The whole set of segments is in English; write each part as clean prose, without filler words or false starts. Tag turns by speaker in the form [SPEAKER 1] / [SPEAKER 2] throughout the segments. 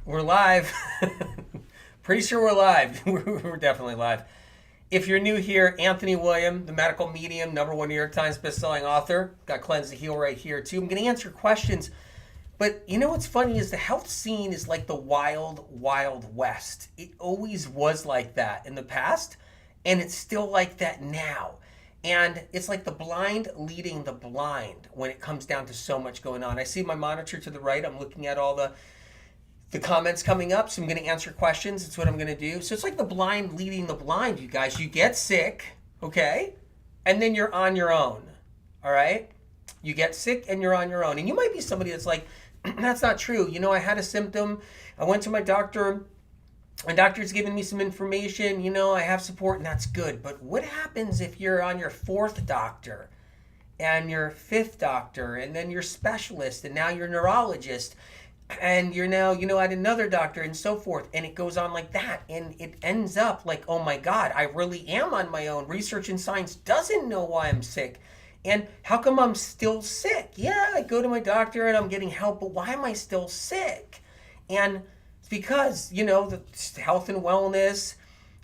[SPEAKER 1] We're live. Pretty sure we're live. We're definitely live. If you're new here, Anthony William, the medical medium, #1 New York Times bestselling author. Got Cleanse the Heal right here too. I'm going to answer questions. But you know what's funny is the health scene is like the wild, wild west. It always was like that in the past, and it's still like that now. And it's like the blind leading the blind when it comes down to so much going on. I see my monitor to the right. I'm looking at all the comments coming up, so I'm going to answer questions. That's what I'm going to do. So it's like the blind leading the blind, you guys. You get sick, okay? And then you're on your own, all right? You get sick and you're on your own. And you might be somebody that's like, that's not true. You know, I had a symptom. I went to my doctor. My doctor's given me some information. You know, I have support, and that's good. But what happens if you're on your fourth doctor and your fifth doctor and then your specialist and now your neurologist and you're now, you know, at another doctor and so forth, and it goes on like that, and it ends up like, oh my God, I really am on my own. Research and science doesn't know why I'm sick. And how come I'm still sick? Yeah, I go to my doctor and I'm getting help, but why am I still sick? And it's because, you know, the health and wellness,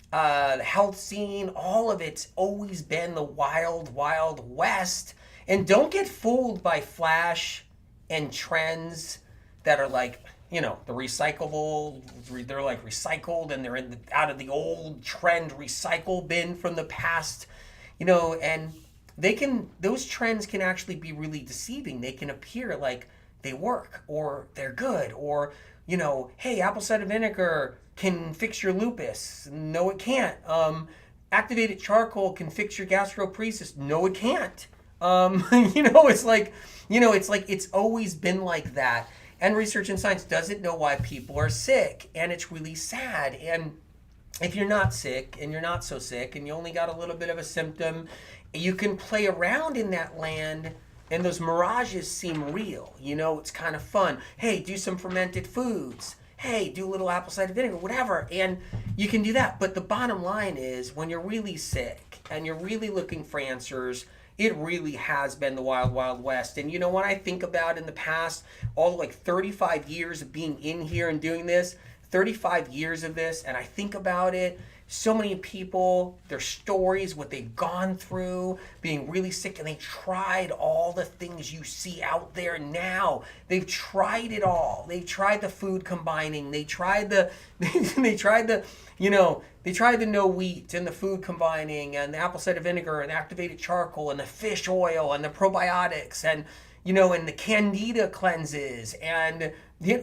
[SPEAKER 1] the health scene, all of it's always been the wild, wild west. And don't get fooled by flash and trends that are like, you know, the recyclable, they're like recycled and they're out of the old trend recycle bin from the past, you know, and those trends can actually be really deceiving. They can appear like they work or they're good or, you know, hey, apple cider vinegar can fix your lupus. No, it can't. Activated charcoal can fix your gastroparesis. No, it can't. You know, it's like, it's always been like that. And research and science doesn't know why people are sick. And it's really sad. And if you're not sick and you're not so sick and you only got a little bit of a symptom, you can play around in that land and those mirages seem real. You know, it's kind of fun. Hey, do some fermented foods. Hey, do a little apple cider vinegar, whatever. And you can do that. But the bottom line is when you're really sick and you're really looking for answers, it really has been the wild, wild west. And you know, when I think about in the past, all like 35 years of being in here and doing this, 35 years of this, and I think about it, so many people, their stories, what they've gone through, being really sick, and they tried all the things you see out there now. They've tried it all. They've tried the food combining. They tried the, they tried the no wheat and the food combining and the apple cider vinegar and the activated charcoal and the fish oil and the probiotics and, you know, and the candida cleanses and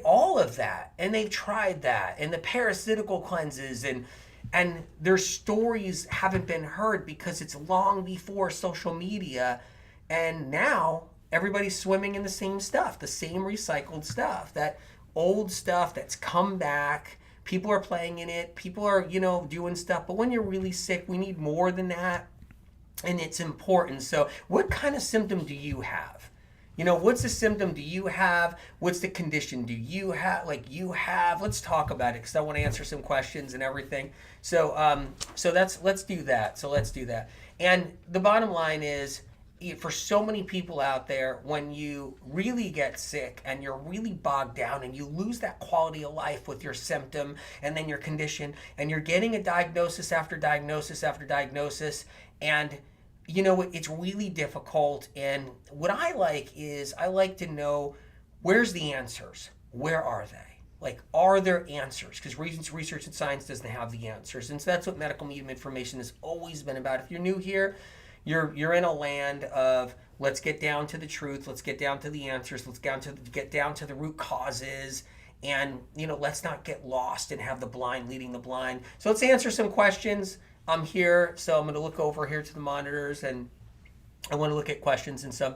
[SPEAKER 1] all of that. And they've tried that and the parasitical cleanses and their stories haven't been heard because it's long before social media. And now everybody's swimming in the same stuff, the same recycled stuff, that old stuff that's come back. People are playing in it. People are, you know, doing stuff. But when you're really sick, we need more than that. And it's important. So what kind of symptom do you have? You know, what's the symptom do you have? What's the condition do you have? Let's talk about it because I want to answer some questions and everything. So, let's do that. So let's do that. And the bottom line is, for so many people out there, when you really get sick and you're really bogged down and you lose that quality of life with your symptom and then your condition, and you're getting a diagnosis after diagnosis after diagnosis, and you know, it's really difficult. And what I like is I like to know, where's the answers? Where are they? Like, are there answers? Because research and science doesn't have the answers. And so that's what medical medium information has always been about. If you're new here, you're in a land of let's get down to the truth. Let's get down to the answers. Let's get down to the root causes. And, you know, let's not get lost and have the blind leading the blind. So let's answer some questions. I'm here, so I'm going to look over here to the monitors, and I want to look at questions and some.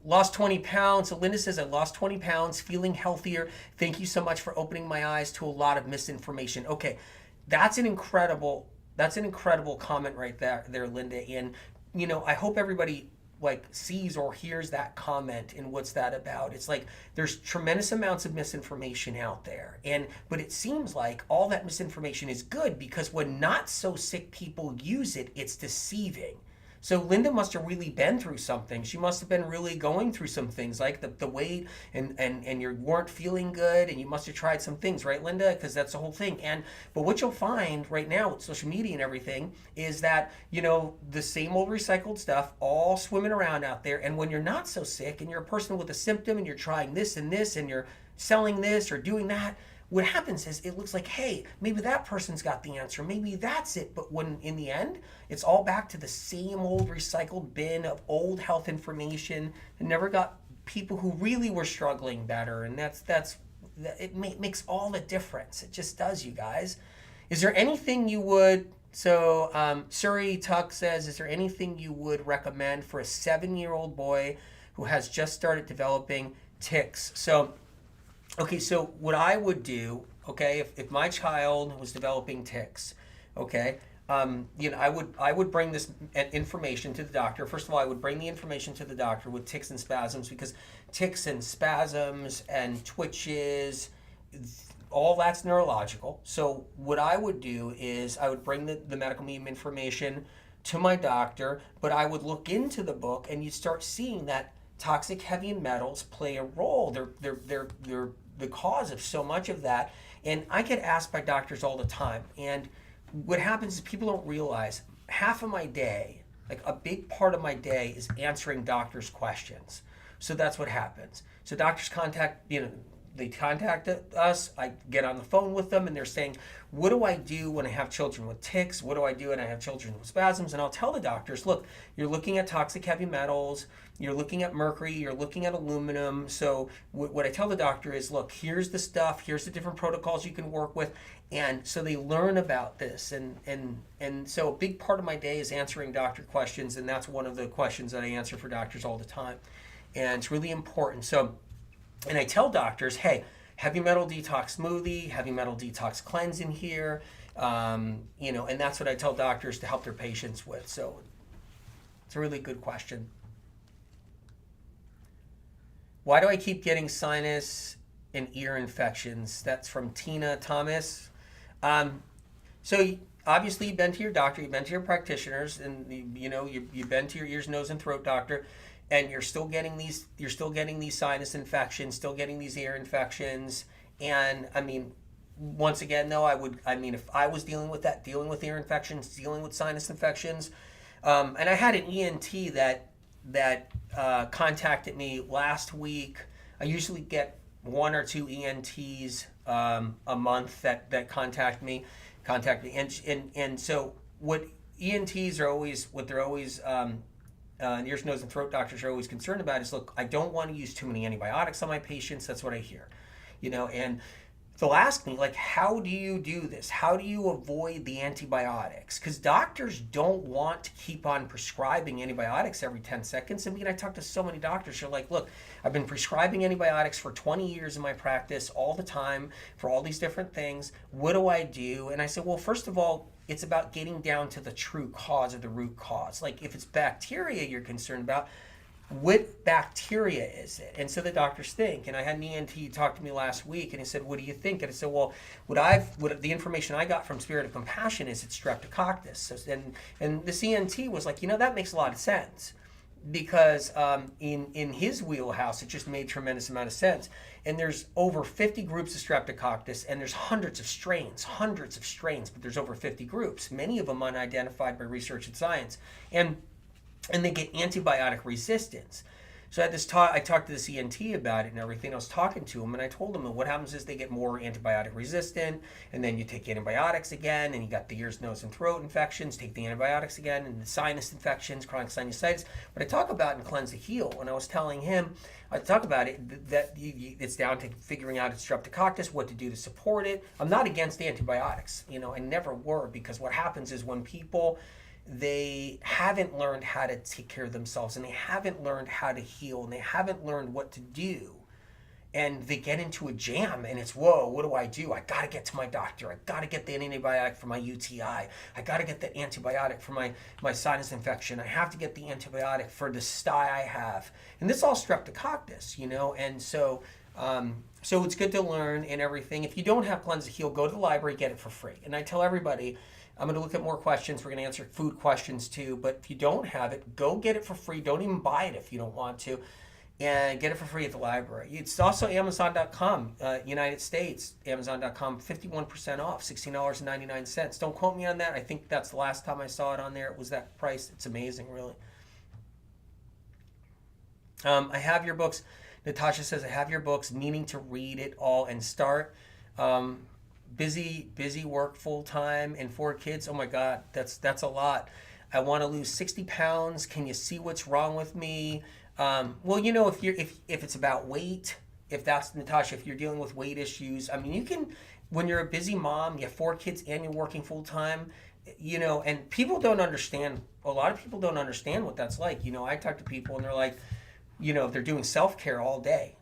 [SPEAKER 1] Lost 20 pounds. So Linda says, I lost 20 pounds, feeling healthier. Thank you so much for opening my eyes to a lot of misinformation. Okay, that's an incredible comment right there, Linda. And, you know, I hope everybody like sees or hears that comment and what's that about. It's like there's tremendous amounts of misinformation out there, but it seems like all that misinformation is good because when not so sick people use it, it's deceiving. So Linda must have really been through something. She must have been really going through some things, like the weight, and you weren't feeling good, and you must have tried some things, right, Linda? Because that's the whole thing. But what you'll find right now with social media and everything is that, the same old recycled stuff all swimming around out there. And when you're not so sick and you're a person with a symptom and you're trying this and this and you're selling this or doing that, what happens is it looks like, hey, maybe that person's got the answer. Maybe that's it. But when in the end, it's all back to the same old recycled bin of old health information and never got people who really were struggling better. And it makes all the difference. It just does, you guys. Is there anything you would, Surrey Tuck says, is there anything you would recommend for a 7-year-old boy who has just started developing tics? So what I would do, if my child was developing tics, I would bring this information to the doctor. First of all, I would bring the information to the doctor with tics and spasms, because tics and spasms and twitches, all that's neurological. So what I would do is I would bring the medical medium information to my doctor, but I would look into the book, and you start seeing that toxic heavy metals play a role. They're the cause of so much of that. And I get asked by doctors all the time. And what happens is people don't realize half of my day, like a big part of my day, is answering doctors' questions. So that's what happens. So doctors they contact us, I get on the phone with them, and they're saying, what do I do when I have children with tics? What do I do when I have children with spasms? And I'll tell the doctors, look, you're looking at toxic heavy metals, you're looking at mercury, you're looking at aluminum. So what I tell the doctor is, look, here's the stuff, here's the different protocols you can work with. And so they learn about this. And so a big part of my day is answering doctor questions, and that's one of the questions that I answer for doctors all the time. And it's really important. And I tell doctors, hey, heavy metal detox smoothie, heavy metal detox cleanse in here, and that's what I tell doctors to help their patients with. So it's a really good question. Why do I keep getting sinus and ear infections? That's from Tina Thomas. So obviously you've been to your doctor, you've been to your practitioners, and you've been to your ears, nose, and throat doctor. And you're still getting these sinus infections, still getting these ear infections. And I mean, once again, though, if I was dealing with ear infections, dealing with sinus infections, and I had an ENT that contacted me last week. I usually get 1 or 2 ENTs a month that contact me, and so what ENTs are always, ears, nose, and throat doctors are always concerned about is, look, I don't want to use too many antibiotics on my patients. That's what I hear, and they'll ask me, like, how do you do this? How do you avoid the antibiotics? Because doctors don't want to keep on prescribing antibiotics every 10 seconds. I mean, I talk to so many doctors who are like, look, I've been prescribing antibiotics for 20 years in my practice all the time for all these different things. What do I do? And I said, well, first of all, it's about getting down to the true cause, or the root cause. Like, if it's bacteria you're concerned about, what bacteria is it? And so the doctors think. And I had an ENT talk to me last week, and he said, what do you think? And I said, well, the information I got from Spirit of Compassion is it's streptococcus. So, and this ENT was like, that makes a lot of sense, because in his wheelhouse, it just made tremendous amount of sense. And there's over 50 groups of streptococcus, and there's hundreds of strains, but there's over 50 groups, many of them unidentified by research and science. And they get antibiotic resistance. So I had this I talked to this ENT about it and everything. I was talking to him, and I told him that what happens is they get more antibiotic resistant, and then you take antibiotics again, and you got the ears, nose, and throat infections, take the antibiotics again, and the sinus infections, chronic sinusitis. But I talk about in Cleanse to Heal, and I was telling him, I talk about it, that it's down to figuring out its streptococcus, what to do to support it. I'm not against antibiotics, I never were, because what happens is when people, they haven't learned how to take care of themselves, and they haven't learned how to heal, and they haven't learned what to do, and they get into a jam, and it's, whoa, what do? I got to get to my doctor. I got to get the antibiotic for my UTI. I got to get the antibiotic for my sinus infection. I have to get the antibiotic for the sty I have. And this is all streptococcus, and so it's good to learn and everything. If you don't have Cleanse to Heal, go to the library, get it for free. And I tell everybody, I'm going to look at more questions. We're going to answer food questions too. But if you don't have it, go get it for free. Don't even buy it if you don't want to. And get it for free at the library. It's also Amazon.com, United States, Amazon.com, 51% off, $16.99. Don't quote me on that. I think that's the last time I saw it on there. It was that price. It's amazing, really. I have your books. Natasha says, I have your books, needing to read it all and start. Busy work full time and 4 kids. Oh my God, that's a lot. I want to lose 60 pounds. Can you see what's wrong with me? Well, you know, if it's about weight, if that's Natasha, if you're dealing with weight issues, I mean, you can, when you're a busy mom, you have 4 kids and you're working full time, you know, and people don't understand, a lot of people don't understand what that's like. You know, I talk to people and they're like, you know, they're doing self-care all day.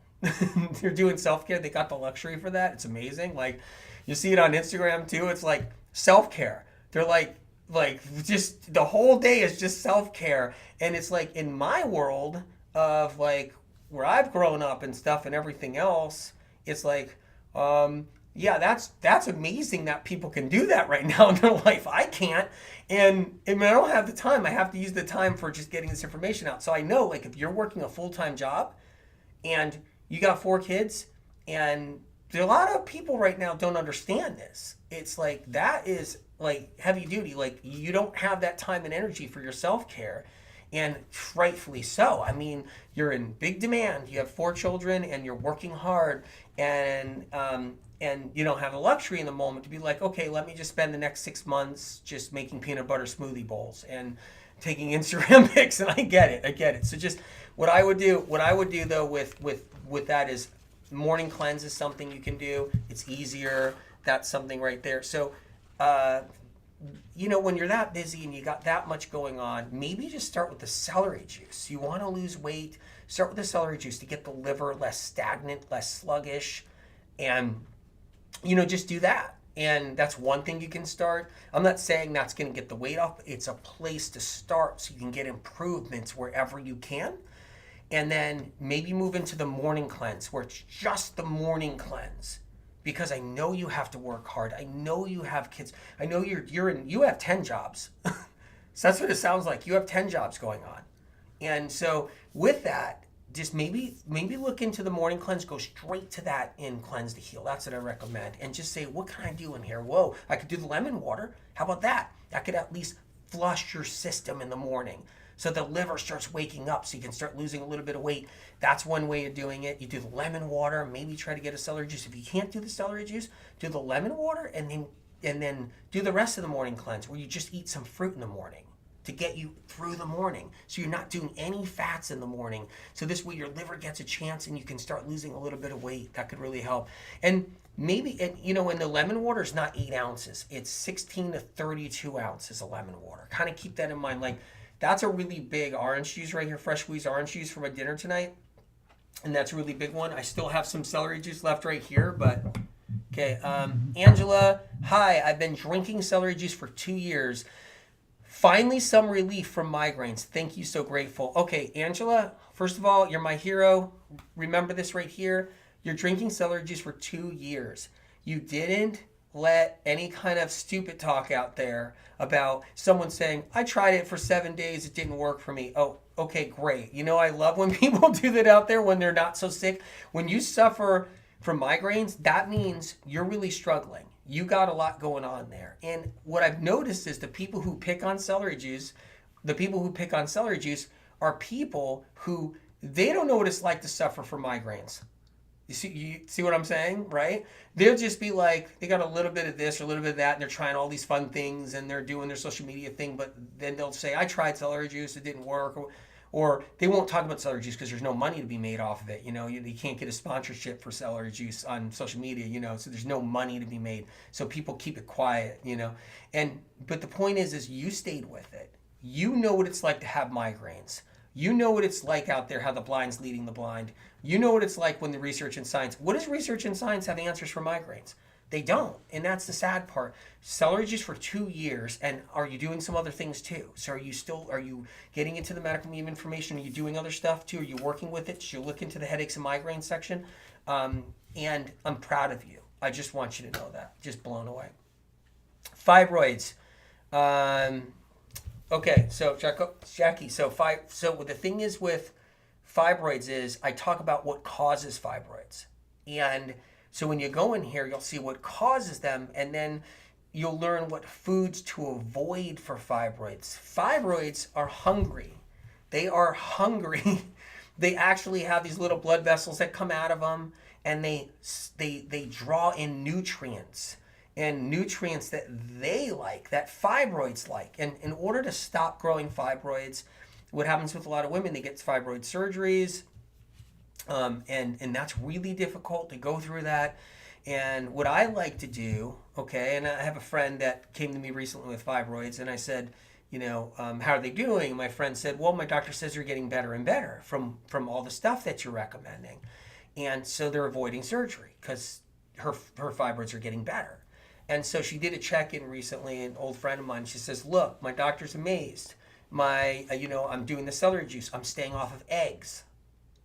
[SPEAKER 1] They're doing self-care. They got the luxury for that. It's amazing. Like, you see it on Instagram too. It's like self-care. They're like just the whole day is just self-care. And it's like, in my world of like where I've grown up and stuff and everything else, it's like, yeah, that's amazing that people can do that right now in their life. I can't. And I mean, I don't have the time. I have to use the time for just getting this information out. So I know, like, if you're working a full-time job and you got 4 kids, and a lot of people right now don't understand this. It's like, that is like heavy duty. Like, you don't have that time and energy for your self-care. And rightfully so. I mean, you're in big demand. You have 4 children and you're working hard, and you don't have the luxury in the moment to be like, okay, let me just spend the next 6 months just making peanut butter smoothie bowls and taking Instagram pics. And I get it. So just what I would do though with that is, morning cleanse is something you can do. It's easier. That's something right there. So, you know, when you're that busy and you got that much going on, maybe just start with the celery juice. You want to lose weight, start with the celery juice to get the liver less stagnant, less sluggish, and, you know, just do that. And that's one thing you can start. I'm not saying that's going to get the weight off. It's a place to start so you can get improvements wherever you can. And then maybe move into the morning cleanse, where it's just the morning cleanse. Because I know you have to work hard. I know you have kids. I know you have 10 jobs. So that's what it sounds like. You have 10 jobs going on. And so with that, just maybe look into the morning cleanse, go straight to that in Cleanse to Heal. That's what I recommend. And just say, what can I do in here? Whoa, I could do the lemon water. How about that? That could at least flush your system in the morning, so the liver starts waking up, so you can start losing a little bit of weight. That's one way of doing it. You do the lemon water, maybe try to get a celery juice. If you can't do the celery juice, do the lemon water, and then do the rest of the morning cleanse, where you just eat some fruit in the morning to get you through the morning. So you're not doing any fats in the morning. So this way your liver gets a chance and you can start losing a little bit of weight. That could really help. And maybe, you know, and the lemon water is not 8 ounces. It's 16 to 32 ounces of lemon water. Kind of keep that in mind. Like, that's a really big orange juice right here, fresh squeezed orange juice for my dinner tonight. And that's a really big one. I still have some celery juice left right here, but okay. Angela, hi, I've been drinking celery juice for 2 years. Finally, some relief from migraines. Thank you, so grateful. Okay, Angela, first of all, you're my hero. Remember this right here. You're drinking celery juice for 2 years. You didn't let any kind of stupid talk out there about someone saying, I tried it for 7 days, it didn't work for me. Oh, okay, great. You know, I love when people do that out there when they're not so sick. When you suffer from migraines, that means you're really struggling. You got a lot going on there. And what I've noticed is the people who pick on celery juice are people who, they don't know what it's like to suffer from migraines. You see what I'm saying, right? They'll just be like, they got a little bit of this or a little bit of that, and they're trying all these fun things, and they're doing their social media thing, but then they'll say, I tried celery juice, it didn't work, or they won't talk about celery juice because there's no money to be made off of it. You know, you can't get a sponsorship for celery juice on social media, you know, so there's no money to be made. So people keep it quiet, you know. But the point is you stayed with it. You know what it's like to have migraines. You know what it's like out there, how the blind's leading the blind. You know what it's like when the research and science, what does research and science have answers for migraines? They don't. And that's the sad part. Celery juice for 2 years. And are you doing some other things too? So are you getting into the medical meme information? Are you doing other stuff too? Are you working with it? Should you look into the headaches and migraine section? And I'm proud of you. I just want you to know that. Just blown away. Fibroids. Um, okay, so Jackie, so the thing is with fibroids is I talk about what causes fibroids. And so when you go in here, you'll see what causes them, and then you'll learn what foods to avoid for fibroids. Fibroids are hungry. They are hungry. They actually have these little blood vessels that come out of them, and they draw in nutrients and nutrients that they like, that fibroids like. And in order to stop growing fibroids, what happens with a lot of women, they get fibroid surgeries, and that's really difficult to go through that. And what I like to do, okay, and I have a friend that came to me recently with fibroids, and I said, how are they doing? My friend said, well, my doctor says you're getting better and better from all the stuff that you're recommending. And so they're avoiding surgery because her fibroids are getting better. And so she did a check-in recently, an old friend of mine. She says, look, my doctor's amazed. I'm doing the celery juice. I'm staying off of eggs.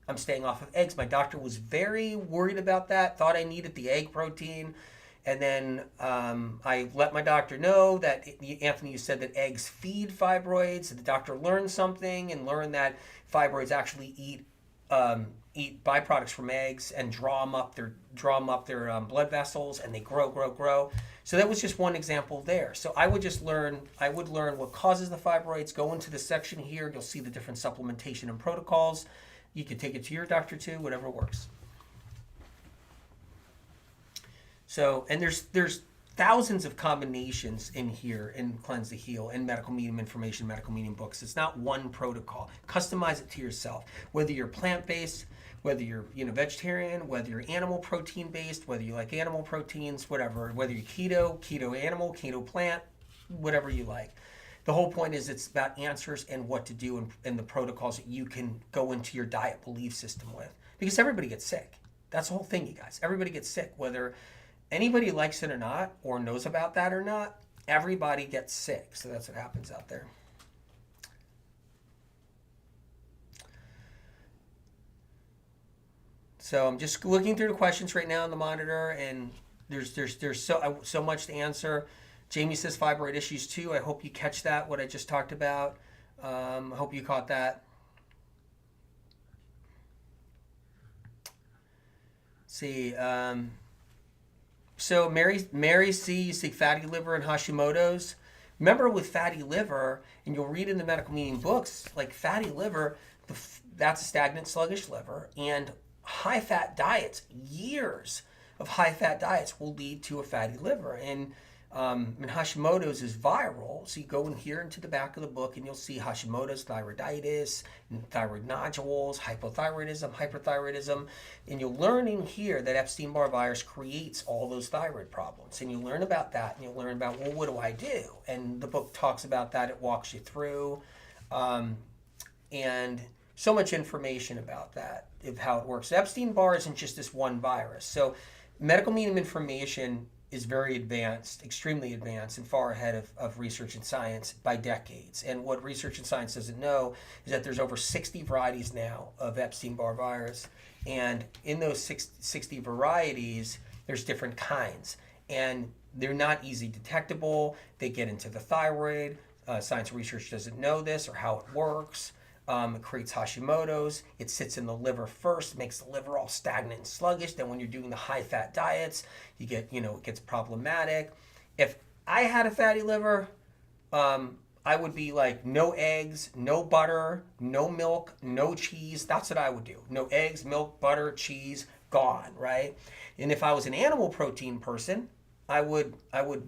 [SPEAKER 1] My doctor was very worried about that, thought I needed the egg protein. And then I let my doctor know that, Anthony, you said that eggs feed fibroids. The doctor learned something and learned that fibroids actually eat byproducts from eggs and draw them up their blood vessels, and they grow. So that was just one example there. So I would learn what causes the fibroids, go into the section here, you'll see the different supplementation and protocols. You could take it to your doctor too, whatever works. So, and there's thousands of combinations in here in Cleanse to Heal, in medical medium information, medical medium books. It's not one protocol. Customize it to yourself. Whether you're plant-based, whether you're vegetarian, whether you're animal protein based, whether you like animal proteins, whatever, whether you're keto animal, keto plant, whatever you like. The whole point is it's about answers and what to do and the protocols that you can go into your diet belief system with. Because everybody gets sick. That's the whole thing, you guys. Everybody gets sick, whether anybody likes it or not, or knows about that or not. Everybody gets sick. So that's what happens out there. So I'm just looking through the questions right now on the monitor, and there's so much to answer. Jamie says fibroid issues too. I hope you catch that, what I just talked about. I hope you caught that. See, so Mary C, you see fatty liver and Hashimoto's. Remember with fatty liver, and you'll read in the medical meaning books, like fatty liver, that's a stagnant, sluggish liver, and high-fat diets, years of high-fat diets will lead to a fatty liver. And Hashimoto's is viral, so you go in here into the back of the book and you'll see Hashimoto's, thyroiditis, thyroid nodules, hypothyroidism, hyperthyroidism, and you'll learn in here that Epstein-Barr virus creates all those thyroid problems. And you learn about that, and you'll learn about, well, what do I do? And the book talks about that, it walks you through, and so much information about that, of how it works. Epstein-Barr isn't just this one virus. So medical medium information is very advanced, extremely advanced, and far ahead of research and science by decades. And what research and science doesn't know is that there's over 60 varieties now of Epstein-Barr virus. And in those 60 varieties, there's different kinds. And they're not easy detectable. They get into the thyroid. Science research doesn't know this or how it works. It creates Hashimoto's. It sits in the liver first, makes the liver all stagnant and sluggish. Then when you're doing the high-fat diets, you get, it gets problematic. If I had a fatty liver, I would be like no eggs, no butter, no milk, no cheese. That's what I would do. No eggs, milk, butter, cheese, gone, right? And if I was an animal protein person, I would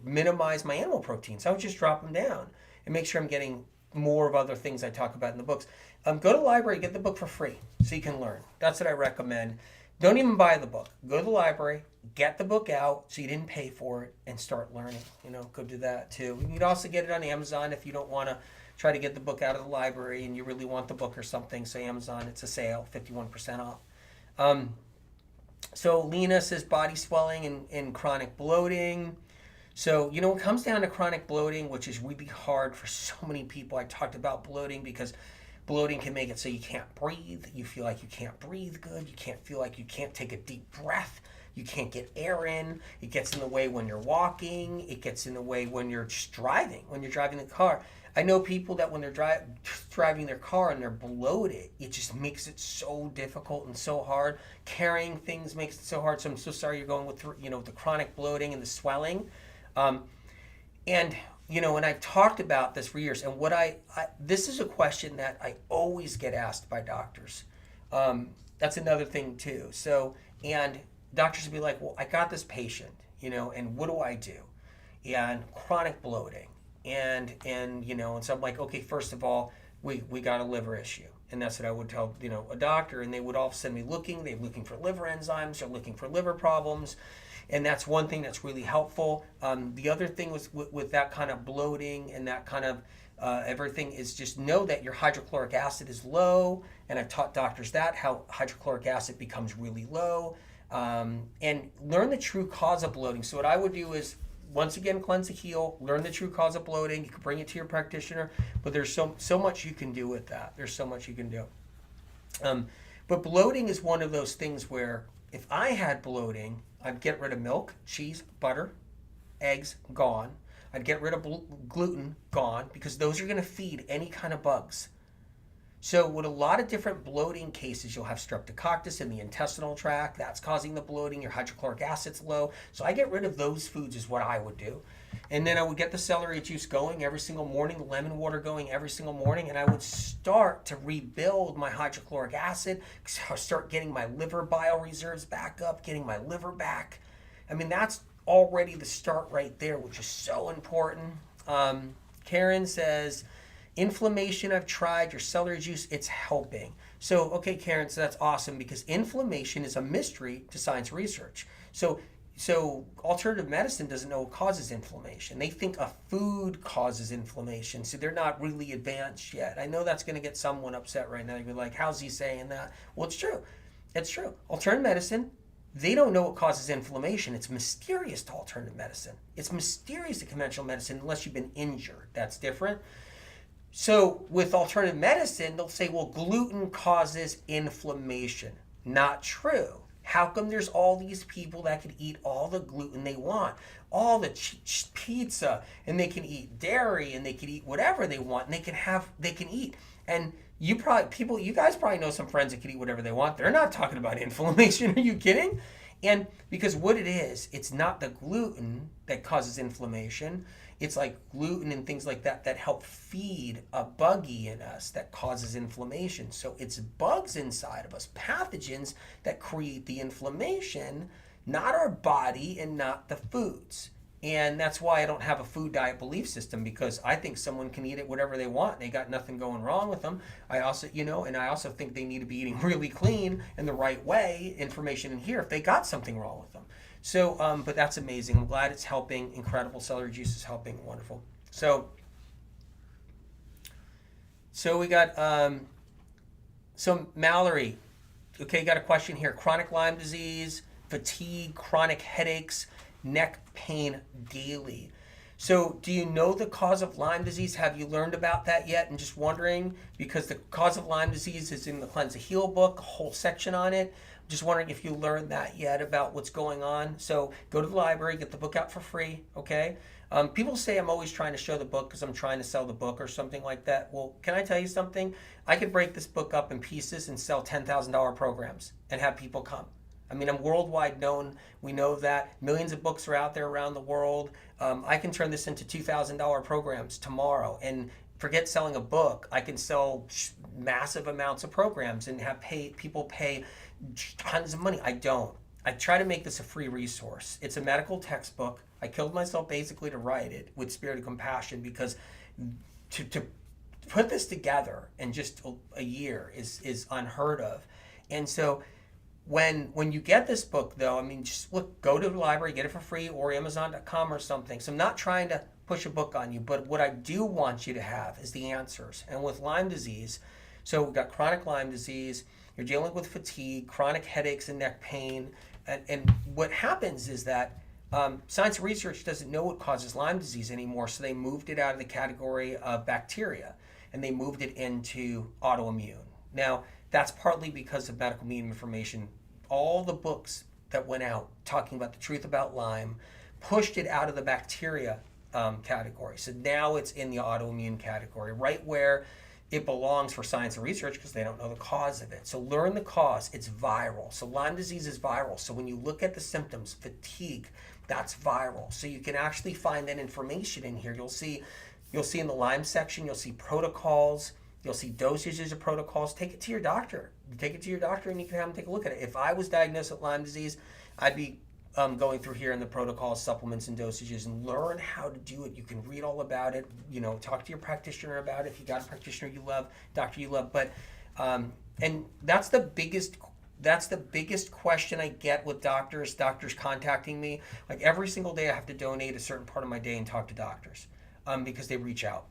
[SPEAKER 1] minimize my animal proteins. I would just drop them down and make sure I'm getting more of other things I talk about in the books. Go to the library, get the book for free so you can learn. That's what I recommend. Don't even buy the book. Go to the library, get the book out so you didn't pay for it, and start learning. Go do that too. You can also get it on Amazon if you don't want to try to get the book out of the library and you really want the book or something. So Amazon, it's a sale, 51% off. So Lena says body swelling and chronic bloating. So, it comes down to chronic bloating, which is really hard for so many people. I talked about bloating because bloating can make it so you can't breathe. You feel like you can't breathe good. You can't feel like you can't take a deep breath. You can't get air in. It gets in the way when you're walking. It gets in the way when you're just driving, when you're driving the car. I know people that when they're driving their car and they're bloated, it just makes it so difficult and so hard. Carrying things makes it so hard. So I'm so sorry you're going with, the chronic bloating and the swelling. And I've talked about this for years. And what this is a question that I always get asked by doctors. That's another thing too. So, and doctors will be like, well, I got this patient, and what do I do? And chronic bloating. And so I'm like, okay, first of all, we got a liver issue. And that's what I would tell, a doctor. And they would all send me they're looking for liver enzymes, they're looking for liver problems. And that's one thing that's really helpful. The other thing with that kind of bloating and that kind of everything is just know that your hydrochloric acid is low. And I've taught doctors how hydrochloric acid becomes really low. And learn the true cause of bloating. So what I would do is, once again, cleanse and heal, learn the true cause of bloating. You can bring it to your practitioner, but there's so much you can do with that. There's so much you can do. But bloating is one of those things where if I had bloating, I'd get rid of milk, cheese, butter, eggs, gone. I'd get rid of gluten, gone, because those are going to feed any kind of bugs. So with a lot of different bloating cases, you'll have streptococcus in the intestinal tract. That's causing the bloating. Your hydrochloric acid's low. So I get rid of those foods is what I would do. And then I would get the celery juice going every single morning, the lemon water going every single morning, and I would start to rebuild my hydrochloric acid, start getting my liver bile reserves back up, getting my liver back. I mean, that's already the start right there, which is so important. Karen says, inflammation, I've tried your celery juice, it's helping. So, okay, Karen, so that's awesome because inflammation is a mystery to science research. So alternative medicine doesn't know what causes inflammation. They think a food causes inflammation, so they're not really advanced yet. I know that's going to get someone upset right now. You're like, how's he saying that? Well, it's true. It's true. Alternative medicine, they don't know what causes inflammation. It's mysterious to alternative medicine. It's mysterious to conventional medicine unless you've been injured. That's different. So with alternative medicine, they'll say, well, gluten causes inflammation. Not true. How come there's all these people that can eat all the gluten they want, all the pizza, and they can eat dairy, and they can eat whatever they want, and they can eat. And you guys probably know some friends that can eat whatever they want. They're not talking about inflammation. Are you kidding? And because what it is, it's not the gluten that causes inflammation. It's like gluten and things like that help feed a buggy in us that causes inflammation. So it's bugs inside of us, pathogens that create the inflammation, not our body and not the foods. And that's why I don't have a food diet belief system, because I think someone can eat it whatever they want and they got nothing going wrong with them. I also think they need to be eating really clean in the right way, information in here, if they got something wrong with them. So, but that's amazing. I'm glad it's helping. Incredible. Celery juice is helping. Wonderful. So we got, Mallory, okay, got a question here. Chronic Lyme disease, fatigue, chronic headaches, neck pain daily. So do you know the cause of Lyme disease? Have you learned about that yet? And just wondering, because the cause of Lyme disease is in the Cleanse and Heal book, a whole section on it. Just wondering if you learned that yet about what's going on. So go to the library, get the book out for free, okay? People say I'm always trying to show the book because I'm trying to sell the book or something like that. Well, can I tell you something? I could break this book up in pieces and sell $10,000 programs and have people come. I mean, I'm worldwide known. We know that. Millions of books are out there around the world. I can turn this into $2,000 programs tomorrow. And forget selling a book. I can sell massive amounts of programs and have people pay tons of money. I don't. I try to make this a free resource. It's a medical textbook. I killed myself basically to write it with spirit of compassion, because to put this together in just a year is unheard of. And so when you get this book, though, I mean, just go to the library, get it for free, or Amazon.com or something. So I'm not trying to push a book on you, but what I do want you to have is the answers. And with Lyme disease, so we've got chronic Lyme disease, you're dealing with fatigue, chronic headaches and neck pain. And what happens is that science research doesn't know what causes Lyme disease anymore, so they moved it out of the category of bacteria, and they moved it into autoimmune. Now, that's partly because of medical medium information. All the books that went out talking about the truth about Lyme, pushed it out of the bacteria category. So now it's in the autoimmune category, right where it belongs for science and research, because they don't know the cause of it. So learn the cause. It's viral. So Lyme disease is viral. So when you look at the symptoms, fatigue, that's viral. So you can actually find that information in here. You'll see in the Lyme section, you'll see protocols, you'll see dosages of protocols. Take it to your doctor. Take it to your doctor and you can have them take a look at it. If I was diagnosed with Lyme disease, I'd be going through here in the protocols, supplements, and dosages, and learn how to do it. You can read all about it. Talk to your practitioner about it if you got a practitioner you love, doctor you love. But and that's the biggest question I get with doctors contacting me. Like every single day, I have to donate a certain part of my day and talk to doctors because they reach out.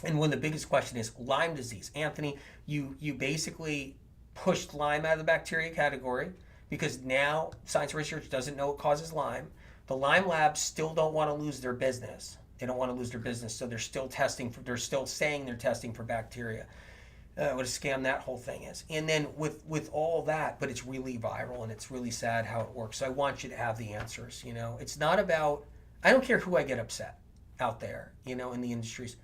[SPEAKER 1] And one of the biggest question is Lyme disease. Anthony, you basically pushed Lyme out of the bacteria category, because now science research doesn't know what causes Lyme. The Lyme labs still don't want to lose their business. They don't want to lose their business, so they're still saying they're testing for bacteria. What a scam that whole thing is. And then with all that, but it's really viral and it's really sad how it works. So I want you to have the answers. It's not about, I don't care who I get upset out there, in the industries.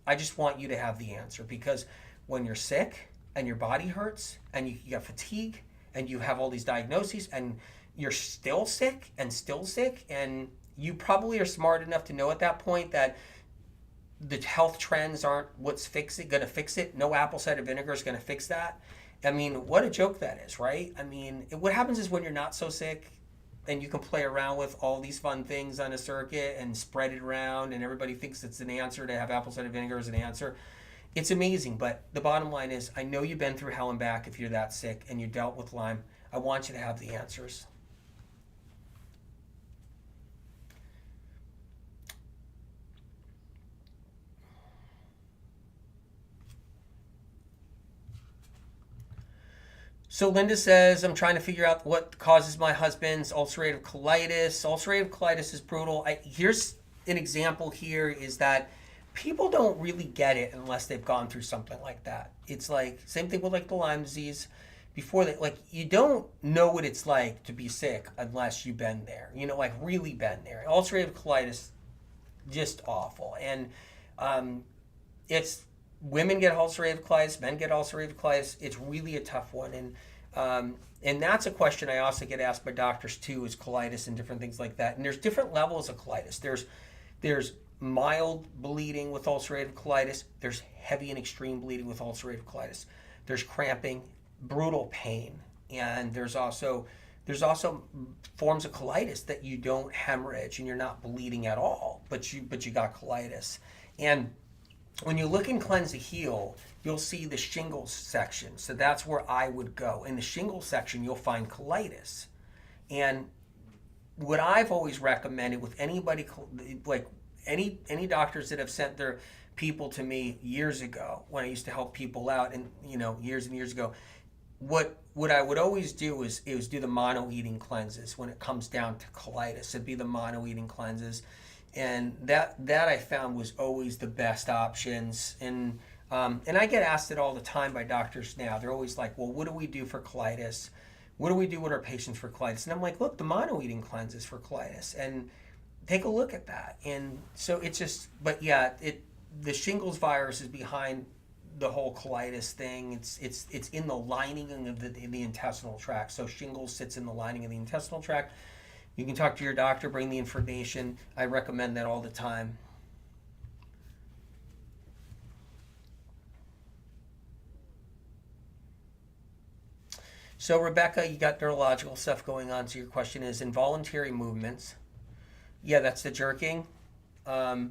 [SPEAKER 1] I just want you to have the answer, because when you're sick and your body hurts and you got fatigue, and you have all these diagnoses, and you're still sick, and you probably are smart enough to know at that point that the health trends aren't what's going to fix it. No apple cider vinegar is going to fix that. I mean, what a joke that is, right? I mean, what happens is when you're not so sick, and you can play around with all these fun things on a circuit and spread it around, and everybody thinks it's an answer to have apple cider vinegar as an answer. It's amazing, but the bottom line is, I know you've been through hell and back if you're that sick and you dealt with Lyme. I want you to have the answers. So Linda says, I'm trying to figure out what causes my husband's ulcerative colitis. Ulcerative colitis is brutal. Here's an example here is that people don't really get it unless they've gone through something like that. It's like, same thing with like the Lyme disease. Before that, like, you don't know what it's like to be sick unless you've been there, like really been there. Ulcerative colitis, just awful. And it's, women get ulcerative colitis, men get ulcerative colitis. It's really a tough one. And that's a question I also get asked by doctors too, is colitis and different things like that. And there's different levels of colitis. There's mild bleeding with ulcerative colitis. There's heavy and extreme bleeding with ulcerative colitis. There's cramping, brutal pain, and there's also forms of colitis that you don't hemorrhage and you're not bleeding at all, but you got colitis. And when you look in Cleanse to Heal, you'll see the shingles section. So that's where I would go. In the shingles section, you'll find colitis. And what I've always recommended with anybody, like any doctors that have sent their people to me years ago when I used to help people out, and years and years ago, what I would always do is do the mono-eating cleanses when it comes down to colitis. It'd be the mono-eating cleanses, and that I found was always the best options. And I get asked it all the time by doctors now. They're always like, well, what do we do for colitis? What do we do with our patients for colitis? And I'm like, look, the mono-eating cleanses for colitis, and take a look at that. And so it's just, but yeah, the shingles virus is behind the whole colitis thing. It's in the lining of the intestinal tract. So shingles sits in the lining of the intestinal tract. You can talk to your doctor, bring the information. I recommend that all the time. So Rebecca, you got neurological stuff going on. So your question is involuntary movements. Yeah, that's the jerking. The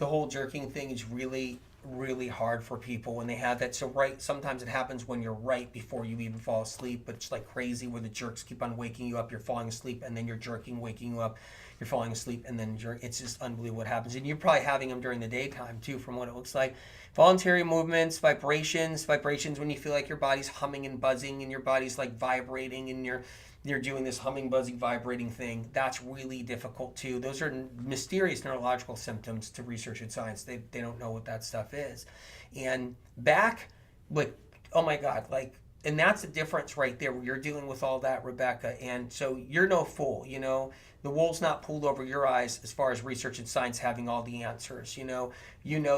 [SPEAKER 1] whole jerking thing is really, really hard for people when they have that. So sometimes it happens when you're right before you even fall asleep, but it's like crazy where the jerks keep on waking you up, you're falling asleep, and then you're jerking, waking you up, you're falling asleep, and then it's just unbelievable what happens. And you're probably having them during the daytime too, from what it looks like. Voluntary movements, vibrations when you feel like your body's humming and buzzing and your body's like vibrating and you're doing this humming, buzzing, vibrating thing. That's really difficult too. Those are mysterious neurological symptoms to research and science. They don't know what that stuff is. And back, like, oh my God, like and that's the difference right there. You're dealing with all that, Rebecca, and so you're no fool. The wool's not pulled over your eyes as far as research and science having all the answers. You know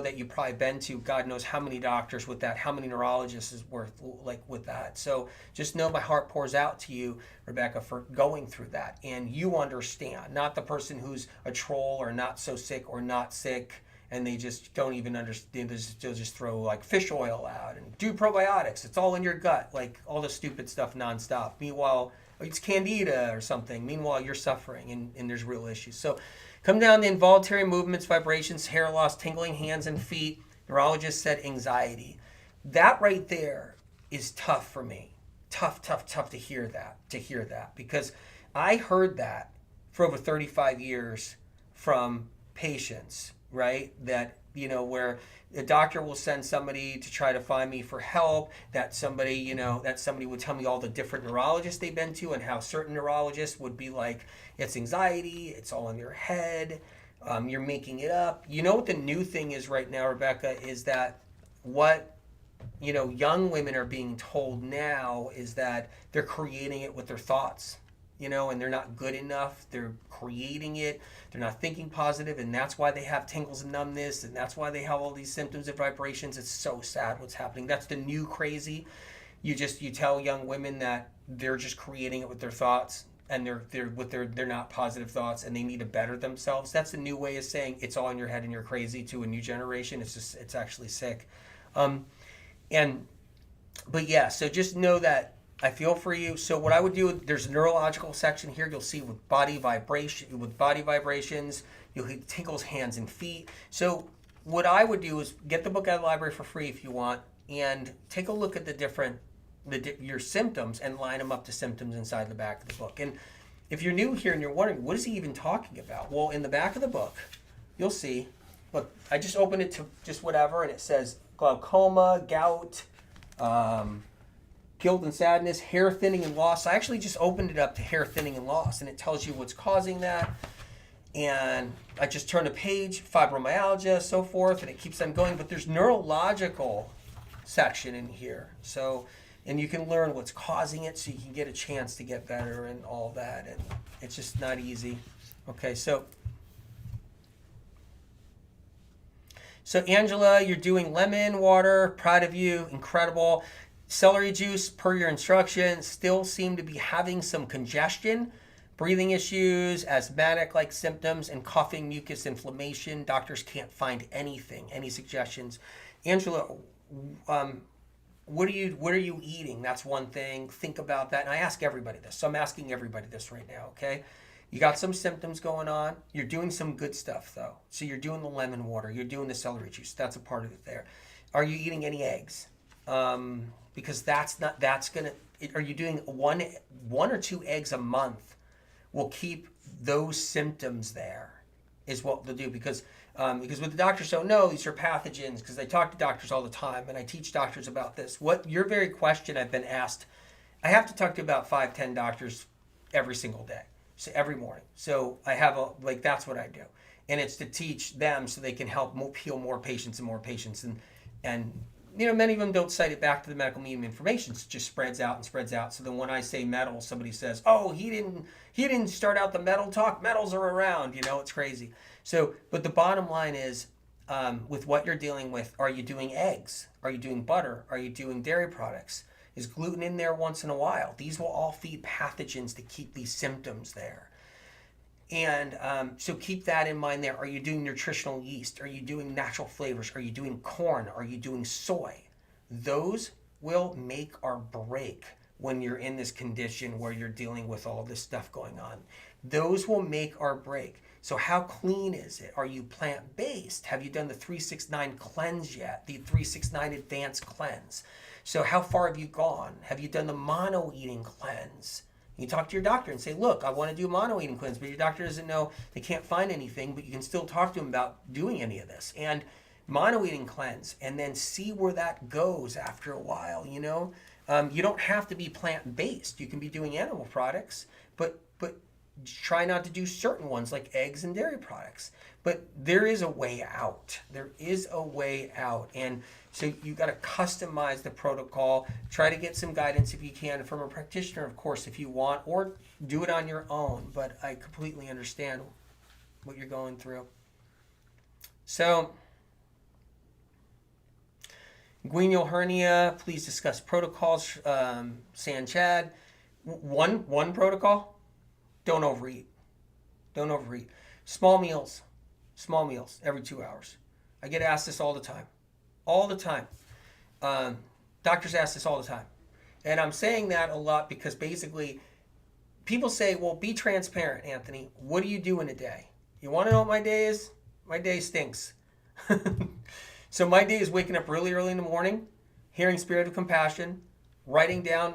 [SPEAKER 1] that you've probably been to God knows how many doctors with that, how many neurologists is worth like with that. So just know my heart pours out to you, Rebecca, for going through that, and you understand, not the person who's a troll or not so sick or not sick, and they just don't even understand. They'll just throw like fish oil out and do probiotics. It's all in your gut, like all the stupid stuff nonstop. Meanwhile, it's candida or something. Meanwhile, you're suffering and there's real issues. So come down to involuntary movements, vibrations, hair loss, tingling hands and feet. Neurologist said anxiety. That right there is tough for me. Tough to hear that. Because I heard that for over 35 years from patients, right? That, where the doctor will send somebody to try to find me for help, that somebody would tell me all the different neurologists they've been to and how certain neurologists would be like, it's anxiety, it's all in your head, you're making it up. You know what the new thing is right now, Rebecca, is that what young women are being told now is that they're creating it with their thoughts, and they're not good enough. They're creating it. They're not thinking positive, and that's why they have tingles and numbness, and that's why they have all these symptoms and vibrations. It's so sad what's happening. That's the new crazy. You tell young women that they're just creating it with their thoughts, and they're not positive thoughts, and they need to better themselves. That's the new way of saying it's all in your head and you're crazy to a new generation. It's actually sick. But yeah, so just know that I feel for you. So what I would do, there's a neurological section here. You'll see with body vibrations, you'll hit tingles, hands and feet. So what I would do is get the book out of the library for free if you want, and take a look at your symptoms and line them up to symptoms inside the back of the book. And if you're new here and you're wondering, what is he even talking about? Well, in the back of the book, you'll see, look, I just opened it to just whatever, and it says glaucoma, gout, guilt and sadness, hair thinning and loss. I actually just opened it up to hair thinning and loss, and it tells you what's causing that. And I just turn a page, fibromyalgia, so forth, and it keeps on going. But there's neurological section in here. So, and you can learn what's causing it so you can get a chance to get better and all that. And it's just not easy. Okay, so Angela, you're doing lemon water. Proud of you. Incredible. Celery juice, per your instructions, still seem to be having some congestion, breathing issues, asthmatic-like symptoms, and coughing, mucus, inflammation. Doctors can't find anything. Any suggestions? Angela, what are you eating? That's one thing. Think about that. And I ask everybody this. So I'm asking everybody this right now, okay? You got some symptoms going on. You're doing some good stuff, though. So you're doing the lemon water. You're doing the celery juice. That's a part of it there. Are you eating any eggs? Because are you doing one or two eggs a month will keep those symptoms there, is what they'll do. Because what the doctors don't know, these are pathogens, because I talk to doctors all the time, and I teach doctors about this. What your very question I've been asked, I have to talk to about 5-10 doctors every single day, so every morning. So I have that's what I do. And it's to teach them so they can help heal more patients, and many of them don't cite it back to the medical medium information. It just spreads out. So then when I say metal, somebody says, "Oh, he didn't start out the metal talk. Metals are around." It's crazy. So, but the bottom line is, with what you're dealing with, are you doing eggs? Are you doing butter? Are you doing dairy products? Is gluten in there once in a while? These will all feed pathogens to keep these symptoms there. And so keep that in mind there. Are you doing nutritional yeast? Are you doing natural flavors? Are you doing corn? Are you doing soy? Those will make or break when you're in this condition where you're dealing with all this stuff going on. Those will make or break. So how clean is it? Are you plant-based? Have you done the 369 cleanse yet? The 369 advanced cleanse. So how far have you gone? Have you done the mono-eating cleanse? You talk to your doctor and say, look, I want to do mono-eating cleanse, but your doctor doesn't know, they can't find anything, but you can still talk to them about doing any of this. And mono-eating cleanse, and then see where that goes after a while, you don't have to be plant-based. You can be doing animal products, but try not to do certain ones like eggs and dairy products. But there is a way out. And So you got to customize the protocol. Try to get some guidance if you can from a practitioner, of course, if you want, or do it on your own. But I completely understand what you're going through. So, guineal hernia, please discuss protocols. San Chad, one protocol, don't overeat. Don't overeat. Small meals every 2 hours. I get asked this all the time. All the time. Doctors ask this all the time. And I'm saying that a lot because basically people say, well, be transparent, Anthony. What do you do in a day? You want to know what my day is? My day stinks. So my day is waking up really early in the morning, hearing Spirit of Compassion, writing down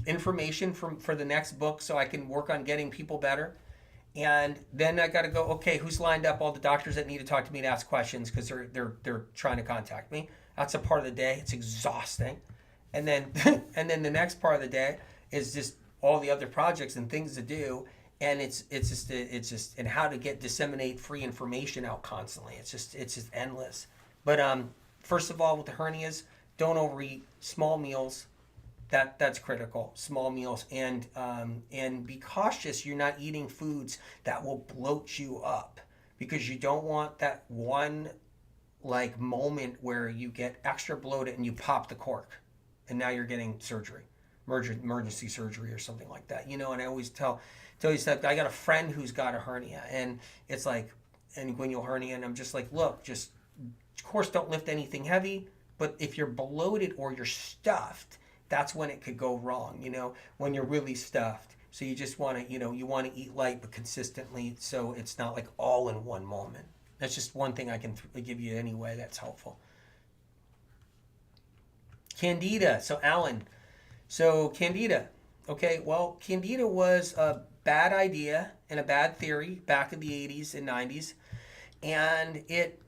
[SPEAKER 1] information for the next book so I can work on getting people better. And then I got to go, okay, who's lined up all the doctors that need to talk to me to ask questions because they're trying to contact me. That's a part of the day. It's exhausting. And then and then the next part of the day is just all the other projects and things to do. And it's just and how to disseminate free information out constantly. It's just endless. But first of all, with the hernias, don't overeat. Small meals. That's critical. Small meals, and be cautious. You're not eating foods that will bloat you up, because you don't want that one like moment where you get extra bloated and you pop the cork, and now you're getting surgery, emergency surgery or something like that. And I always tell you stuff. I got a friend who's got a hernia, and it's like an inguinal hernia, and I'm just like, look, just of course don't lift anything heavy, but if you're bloated or you're stuffed, that's when it could go wrong, when you're really stuffed. So you just want to, you want to eat light but consistently, so it's not like all in one moment. That's just one thing I can give you anyway that's helpful. Candida. So Alan. So Candida. Okay, well, Candida was a bad idea and a bad theory back in the 80s and 90s. And it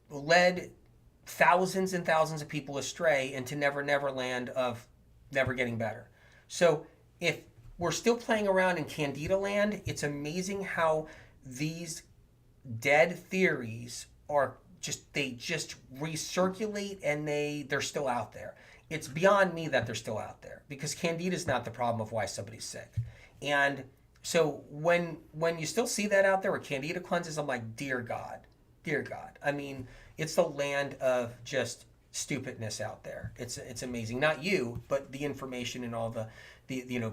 [SPEAKER 1] led thousands and thousands of people astray into never land of never getting better. So if we're still playing around in Candida land, it's amazing how these dead theories are they just recirculate, and they're still out there. It's beyond me that they're still out there, because Candida is not the problem of why somebody's sick. And so when you still see that out there with Candida cleanses, I'm like, dear God. I mean, it's the land of just stupidness out there. It's amazing. Not you, but the information and all the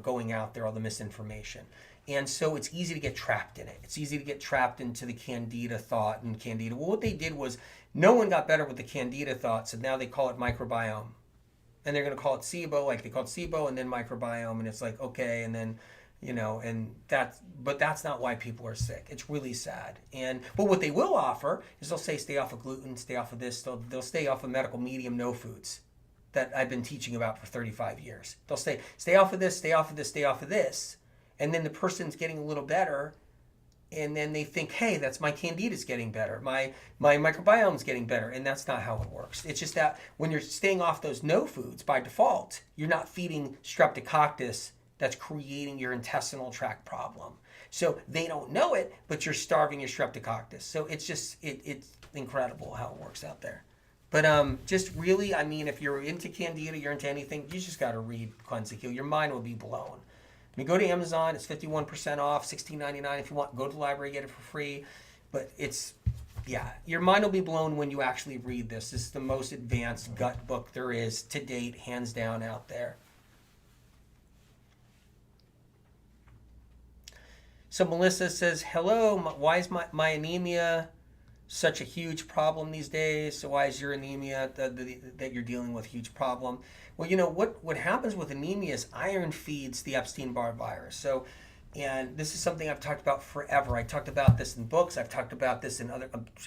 [SPEAKER 1] going out there, all the misinformation. And so it's easy to get trapped in it. It's easy to get trapped into the Candida thought and Candida. Well, what they did was no one got better with the Candida thought, so now they call it microbiome. And they're going to call it SIBO, like they called SIBO, and then microbiome, and it's like, okay, and then but that's not why people are sick. It's really sad. But what they will offer is they'll say stay off of gluten, stay off of this. They'll stay off of medical medium no foods that I've been teaching about for 35 years. They'll say stay off of this, stay off of this, stay off of this, and then the person's getting a little better, and then they think, hey, that's my Candida's getting better, my microbiome's getting better, and that's not how it works. It's just that when you're staying off those no foods by default, you're not feeding streptococcus. That's creating your intestinal tract problem. So they don't know it, but you're starving your streptococcus. So it's just, it's incredible how it works out there. But just really, I mean, if you're into Candida, you're into anything, you just got to read Cleanse and Heal. Your mind will be blown. I mean, go to Amazon. It's 51% off, $16.99 if you want. Go to the library, get it for free. But your mind will be blown when you actually read this. This is the most advanced gut book there is to date, hands down, out there. So Melissa says, hello, why is my anemia such a huge problem these days? So why is your anemia that you're dealing with a huge problem? Well, what happens with anemia is iron feeds the Epstein-Barr virus. So, and this is something I've talked about forever. I talked about this in books. I've talked about this in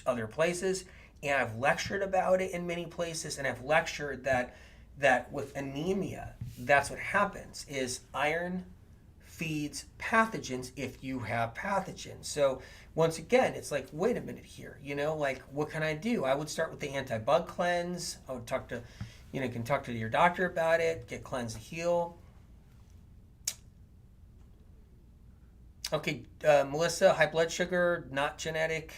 [SPEAKER 1] other places. And I've lectured about it in many places. And I've lectured that with anemia, that's what happens, is iron feeds pathogens if you have pathogens. So once again, it's like, wait a minute here, like, what can I do? I would start with the anti-bug cleanse. I would talk to, you can talk to your doctor about it, get Cleanse and Heal. Okay, Melissa, high blood sugar, not genetic.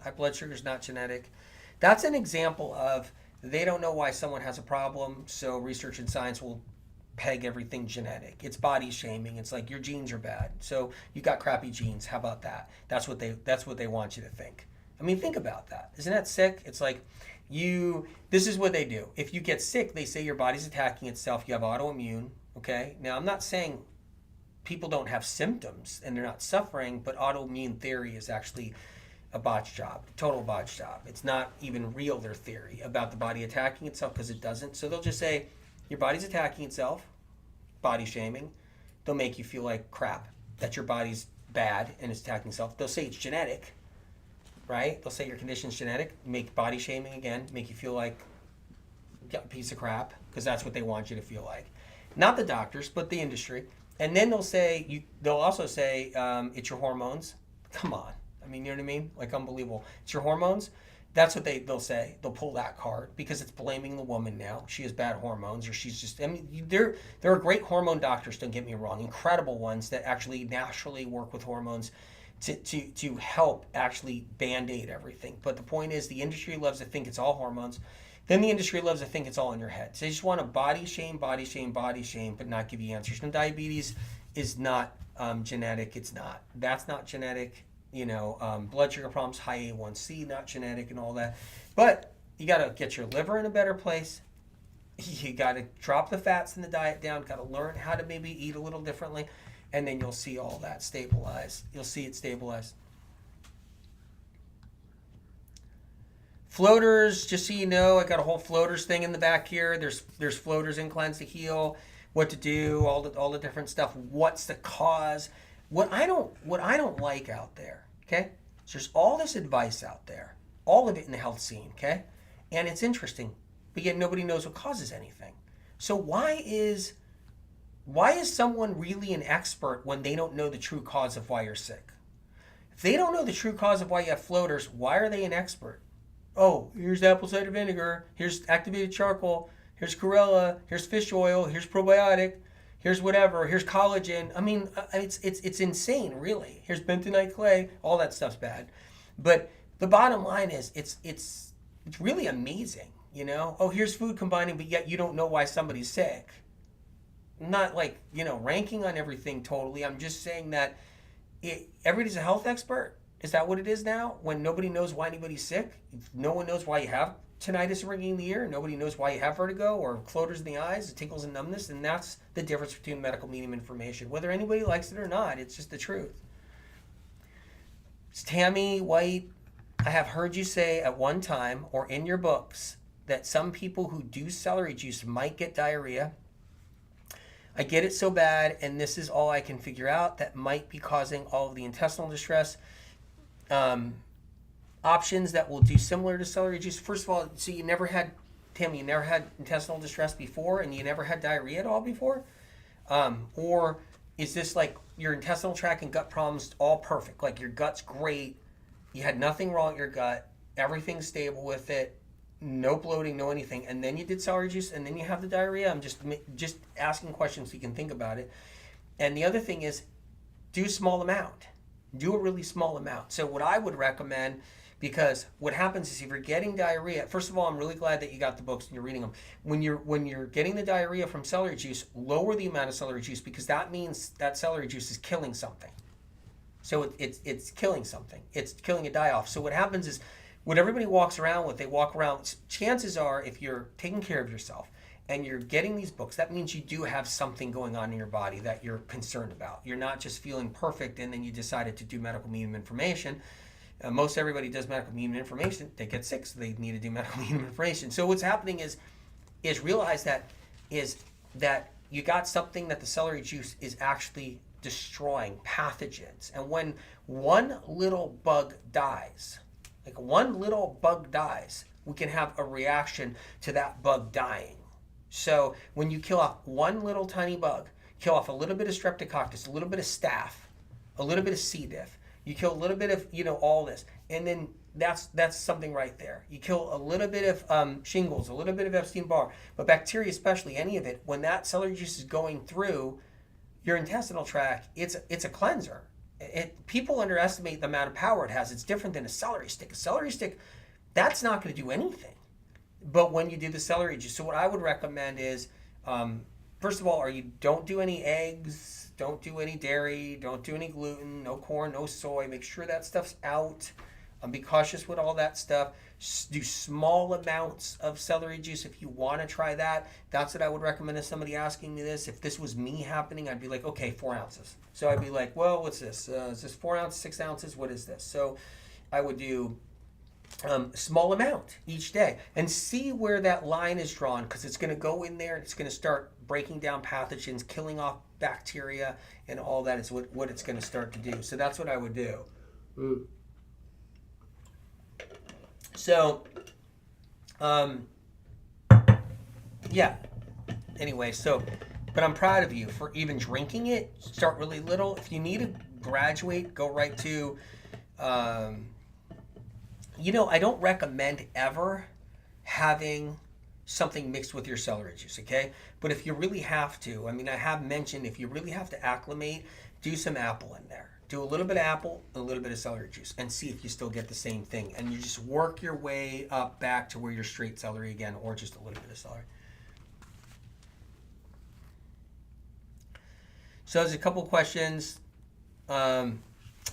[SPEAKER 1] High blood sugar is not genetic. That's an example of They don't know why someone has a problem, so research and science will peg everything genetic. It's body shaming. It's like your genes are bad, so you got crappy genes. How about that? That's what they want you to think. I mean, think about that. Isn't that sick? It's like this is what they do. If you get sick, they say your body's attacking itself. You have autoimmune. Okay. Now, I'm not saying people don't have symptoms and they're not suffering, but autoimmune theory is actually a botch job, total botch job. It's not even real, their theory about the body attacking itself, because it doesn't. So they'll just say your body's attacking itself, body shaming. They'll make you feel like crap, that your body's bad and it's attacking itself. They'll say it's genetic, right? They'll say your condition's genetic, make body shaming again, make you feel like a piece of crap, because that's what they want you to feel like. Not the doctors, but the industry. And then they'll also say it's your hormones. Come on. I mean, you know what I mean? Like, unbelievable. It's your hormones. That's what they'll say. They'll pull that card because it's blaming the woman now. She has bad hormones, or she's just, I mean, there are great hormone doctors, don't get me wrong, incredible ones that actually naturally work with hormones to help actually band-aid everything. But the point is, the industry loves to think it's all hormones. Then the industry loves to think it's all in your head. So they just want to body shame, but not give you answers. And diabetes is not genetic. It's not. That's not genetic. Blood sugar problems, high A1C, not genetic and all that. But you got to get your liver in a better place. You got to drop the fats in the diet down. Got to learn how to maybe eat a little differently. And then you'll see all that stabilize. You'll see it stabilize. Floaters, just so you know, I got a whole floaters thing in the back here. There's floaters in Cleanse to Heal, what to do, all the different stuff. What's the cause? What I don't like out there, okay? So there's all this advice out there, all of it in the health scene, okay? And it's interesting, but yet nobody knows what causes anything. So why is someone really an expert when they don't know the true cause of why you're sick? If they don't know the true cause of why you have floaters, why are they an expert? Oh, here's apple cider vinegar, here's activated charcoal, here's chlorella, here's fish oil, here's probiotic, here's whatever, here's collagen. I mean, it's insane, really. Here's bentonite clay, all that stuff's bad. But the bottom line is, it's really amazing, Oh, here's food combining, but yet you don't know why somebody's sick. I'm not ranking on everything totally. I'm just saying that everybody's a health expert. Is that what it is now? When nobody knows why anybody's sick? No one knows why you have tinnitus ringing in the ear. Nobody knows why you have vertigo or floaters in the eyes, tickles and numbness. And that's the difference between medical medium information. Whether anybody likes it or not, it's just the truth. Tammy White, I have heard you say at one time or in your books that some people who do celery juice might get diarrhea. I get it so bad, and this is all I can figure out, that might be causing all of the intestinal distress. Options that will do similar to celery juice. First of all, so you never had intestinal distress before, and you never had diarrhea at all before? Or is this like your intestinal tract and gut problems all perfect? Like your gut's great, you had nothing wrong with your gut, everything's stable with it, no bloating, no anything, and then you did celery juice, and then you have the diarrhea? I'm just asking questions so you can think about it. And the other thing is, do a small amount. Do a really small amount. So what I would recommend, because what happens is if you're getting diarrhea, first of all, I'm really glad that you got the books and you're reading them. When you're getting the diarrhea from celery juice, lower the amount of celery juice, because that means that celery juice is killing something. So it's killing something. It's killing a die-off. So what happens is, what everybody walks around with, they walk around, chances are, if you're taking care of yourself and you're getting these books, that means you do have something going on in your body that you're concerned about. You're not just feeling perfect and then you decided to do medical medium information. Most everybody does medical medium information, they get sick, so they need to do medical medium information. So what's happening is realize that you got something that the celery juice is actually destroying, pathogens. And when one little bug dies, we can have a reaction to that bug dying. So when you kill off one little tiny bug, kill off a little bit of streptococcus, a little bit of staph, a little bit of C. diff, you kill a little bit of all this, and then that's something right there. You kill a little bit of shingles, a little bit of Epstein Barr, but bacteria especially, any of it, when that celery juice is going through your intestinal tract, it's a cleanser. People underestimate the amount of power it has. It's different than a celery stick. A celery stick, that's not going to do anything. But when you do the celery juice, so what I would recommend is, first of all, don't do any eggs, don't do any dairy, don't do any gluten, no corn, no soy. Make sure that stuff's out. Be cautious with all that stuff. Do small amounts of celery juice if you want to try that. That's what I would recommend if somebody asking me this. If this was me happening, I'd be like, okay, 4 ounces. So I'd be like, well, what's this? Is this 4 ounces, 6 ounces? What is this? So I would do small amount each day and see where that line is drawn, because it's going to go in there and it's going to start breaking down pathogens, killing off bacteria, and all that is what it's going to start to do. So that's what I would do. So, yeah. Anyway, but I'm proud of you for even drinking it. Start really little. If you need to graduate, go right to, I don't recommend ever having something mixed with your celery juice, okay? But if you really have to, I have mentioned if you really have to acclimate, do some apple in there. Do a little bit of apple, a little bit of celery juice, and see if you still get the same thing. And you just work your way up back to where you're straight celery again, or just a little bit of celery. So there's a couple questions. I'm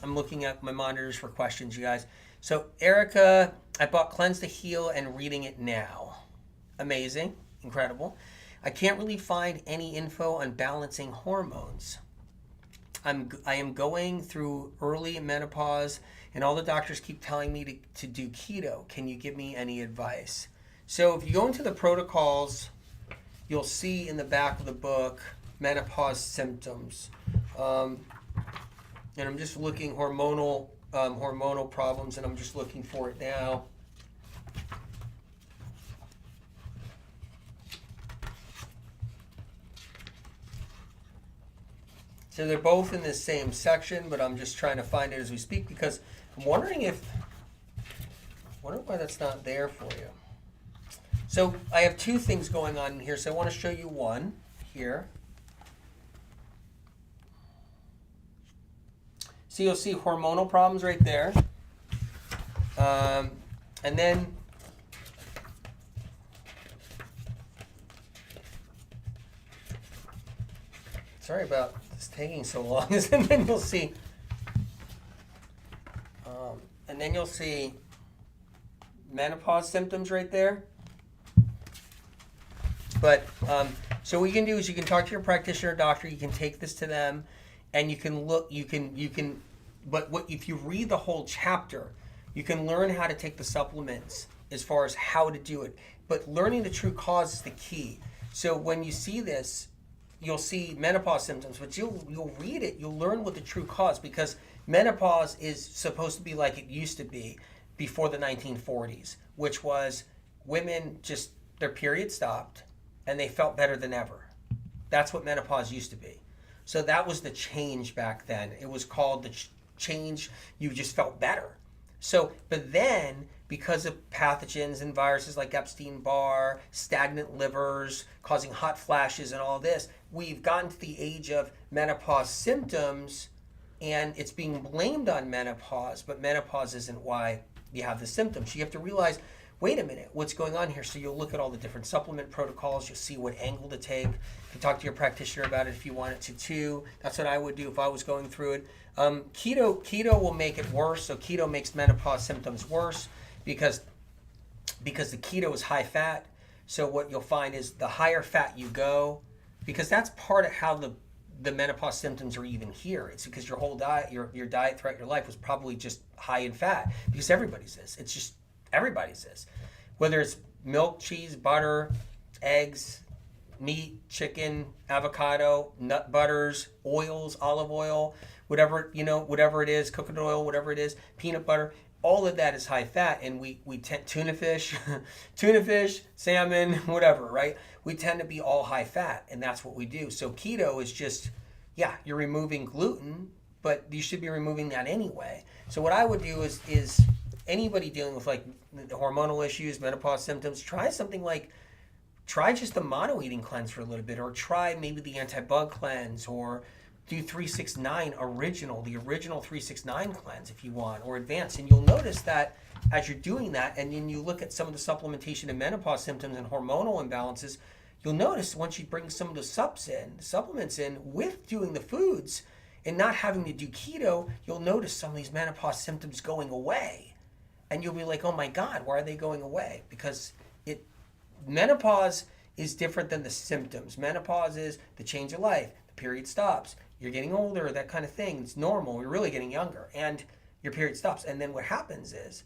[SPEAKER 1] looking at my monitors for questions, you guys. So Erica, I bought Cleanse to Heal and reading it now. Amazing, incredible. I can't really find any info on balancing hormones. I am going through early menopause, and all the doctors keep telling me to do keto. Can you give me any advice? So if you go into the protocols, you'll see in the back of the book menopause symptoms. And I'm just looking hormonal problems, and I'm just looking for it now. So they're both in the same section, but I'm just trying to find it as we speak, because I'm wondering why that's not there for you. So I have two things going on in here. So I want to show you one here. So you'll see hormonal problems right there. And then sorry about this taking so long. And then you'll see menopause symptoms right there. But so what you can do is you can talk to your practitioner or doctor. You can take this to them, and you can look. But if you read the whole chapter, you can learn how to take the supplements as far as how to do it. But learning the true cause is the key. So when you see this, you'll see menopause symptoms, but you'll read it, you'll learn what the true cause, because menopause is supposed to be like it used to be before the 1940s, which was women just, their period stopped and they felt better than ever. That's what menopause used to be. So that was the change back then. It was called the change, you just felt better. So, but then, because of pathogens and viruses like Epstein, Barr, stagnant livers, causing hot flashes and all this, we've gotten to the age of menopause symptoms, and it's being blamed on menopause, but menopause isn't why you have the symptoms. You have to realize, wait a minute, what's going on here? So you'll look at all the different supplement protocols, you'll see what angle to take. You can talk to your practitioner about it if you wanted to too. That's what I would do if I was going through it. Keto will make it worse. So keto makes menopause symptoms worse because the keto is high fat. So what you'll find is the higher fat you go, because that's part of how the menopause symptoms are even here. It's because your whole diet, your diet throughout your life was probably just high in fat, because everybody's is. It's just everybody's is. Whether it's milk, cheese, butter, eggs, meat, chicken, avocado, nut butters, oils, olive oil, whatever it is, coconut oil, whatever it is, peanut butter, all of that is high fat. And we tuna fish, salmon, whatever, right? We tend to be all high fat, and that's what we do. So keto is just, you're removing gluten, but you should be removing that anyway. So what I would do is anybody dealing with like the hormonal issues, menopause symptoms, try just the mono eating cleanse for a little bit, or try maybe the anti-bug cleanse, or do 369 original, the original 369 cleanse if you want, or advanced. And you'll notice that as you're doing that, and then you look at some of the supplementation and menopause symptoms and hormonal imbalances, you'll notice once you bring some of the supplements in with doing the foods and not having to do keto, you'll notice some of these menopause symptoms going away. And you'll be like, oh my God, why are they going away? Because menopause is different than the symptoms. Menopause is the change of life, the period stops, you're getting older, that kind of thing. It's normal, you're really getting younger, and your period stops. And then what happens is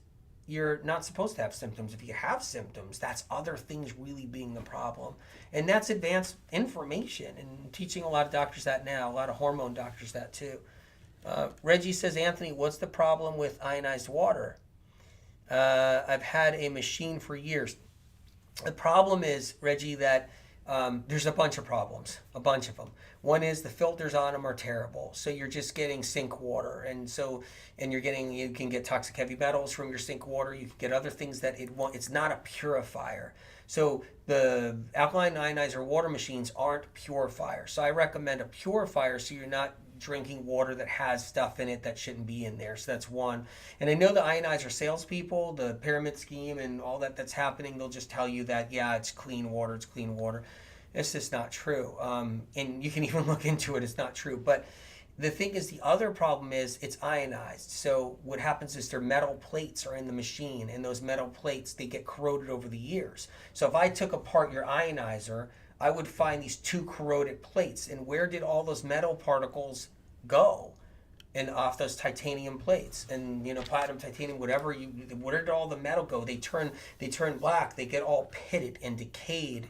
[SPEAKER 1] you're not supposed to have symptoms. If you have symptoms, that's other things really being the problem. And that's advanced information, and teaching a lot of doctors that now, a lot of hormone doctors that too. Reggie says, Anthony, what's the problem with ionized water? I've had a machine for years. The problem is, Reggie, that there's a bunch of problems, a bunch of them. One is the filters on them are terrible. So you're just getting sink water. And you can get toxic heavy metals from your sink water. You can get other things that it's not a purifier. So the alkaline ionizer water machines aren't purifiers. So I recommend a purifier so you're not drinking water that has stuff in it that shouldn't be in there. So that's one. And I know the ionizer salespeople, the pyramid scheme and all that's happening, they'll just tell you that, yeah, it's clean water, it's clean water. It's just not true. And you can even look into it, it's not true. But the thing is, the other problem is it's ionized. So what happens is their metal plates are in the machine, and those metal plates, they get corroded over the years. So if I took apart your ionizer, I would find these two corroded plates. And where did all those metal particles go? And off those titanium plates, and platinum, titanium, whatever. Where did all the metal go? They turn black. They get all pitted and decayed,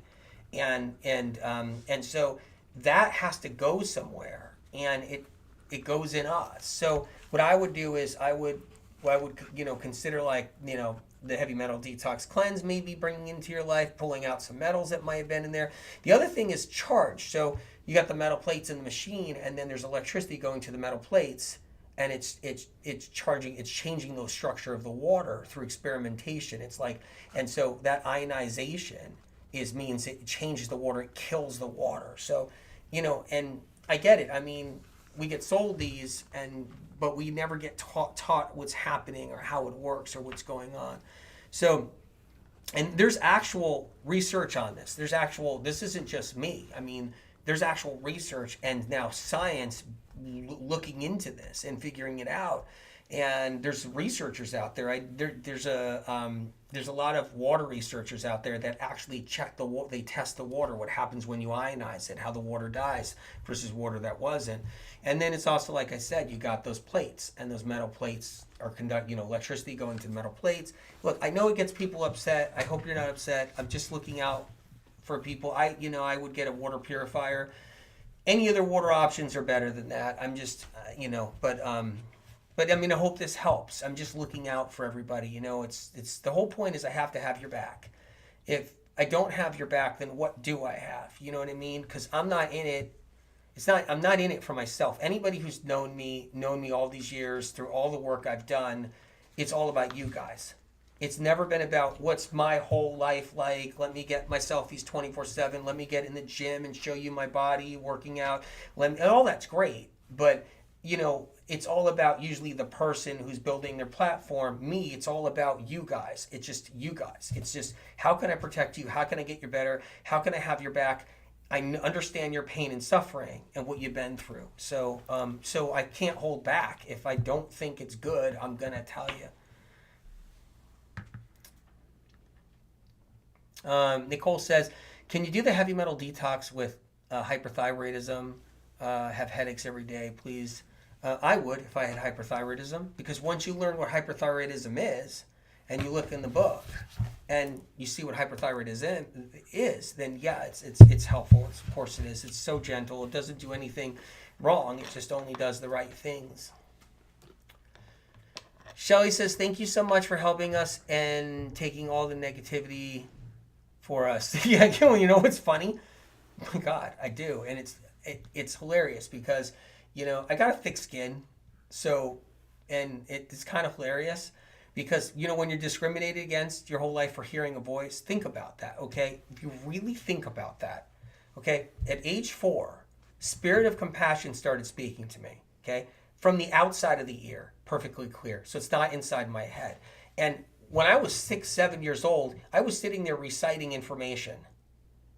[SPEAKER 1] and so that has to go somewhere, and it goes in us. So what I would do is I would consider the heavy metal detox cleanse, maybe bringing into your life, pulling out some metals that might have been in there. The other thing is charge. So you got the metal plates in the machine, and then there's electricity going to the metal plates, and it's charging, it's changing the structure of the water through experimentation. And so that ionization means it changes the water, it kills the water. So, and I get it. I mean, we get sold these, but we never get taught what's happening or how it works or what's going on. So, and there's actual research on this. This isn't just me. I mean, there's actual research and now science looking into this and figuring it out. And there's researchers out there. There's a lot of water researchers out there that actually they test the water, what happens when you ionize it, how the water dies versus water that wasn't. And then it's also, like I said, you got those plates, and those metal plates are conducting electricity going to the metal plates. Look, I know it gets people upset. I hope you're not upset. I'm just looking out for people. I would get a water purifier. Any other water options are better than that. I'm just, but I mean, I hope this helps. I'm just looking out for everybody. It's the whole point is I have to have your back. If I don't have your back, then what do I have? You know what I mean? Because I'm not in it. I'm not in it for myself. Anybody who's known me all these years through all the work I've done, it's all about you guys. It's never been about what's my whole life like. Let me get my selfies 24/7. Let me get in the gym and show you my body working out. And all that's great, but it's all about usually the person who's building their platform. Me, it's all about you guys. It's just you guys. It's just, how can I protect you? How can I get you better? How can I have your back? I understand your pain and suffering and what you've been through. So I can't hold back. If I don't think it's good, I'm going to tell you. Nicole says, can you do the heavy metal detox with hyperthyroidism? Have headaches every day, please. I would if I had hyperthyroidism, because once you learn what hyperthyroidism is, and you look in the book, and you see what hyperthyroidism is, then yeah, it's helpful. Of course it is. It's so gentle. It doesn't do anything wrong. It just only does the right things. Shelly says, thank you so much for helping us and taking all the negativity for us. Yeah, what's funny? Oh my God, I do. And it's hilarious because, I got a thick skin. And it's kind of hilarious because, when you're discriminated against your whole life for hearing a voice, think about that, okay? If you really think about that, okay? At age 4, Spirit of compassion started speaking to me, okay? From the outside of the ear, perfectly clear. So it's not inside my head. And when I was 6, 7 years old, I was sitting there reciting information,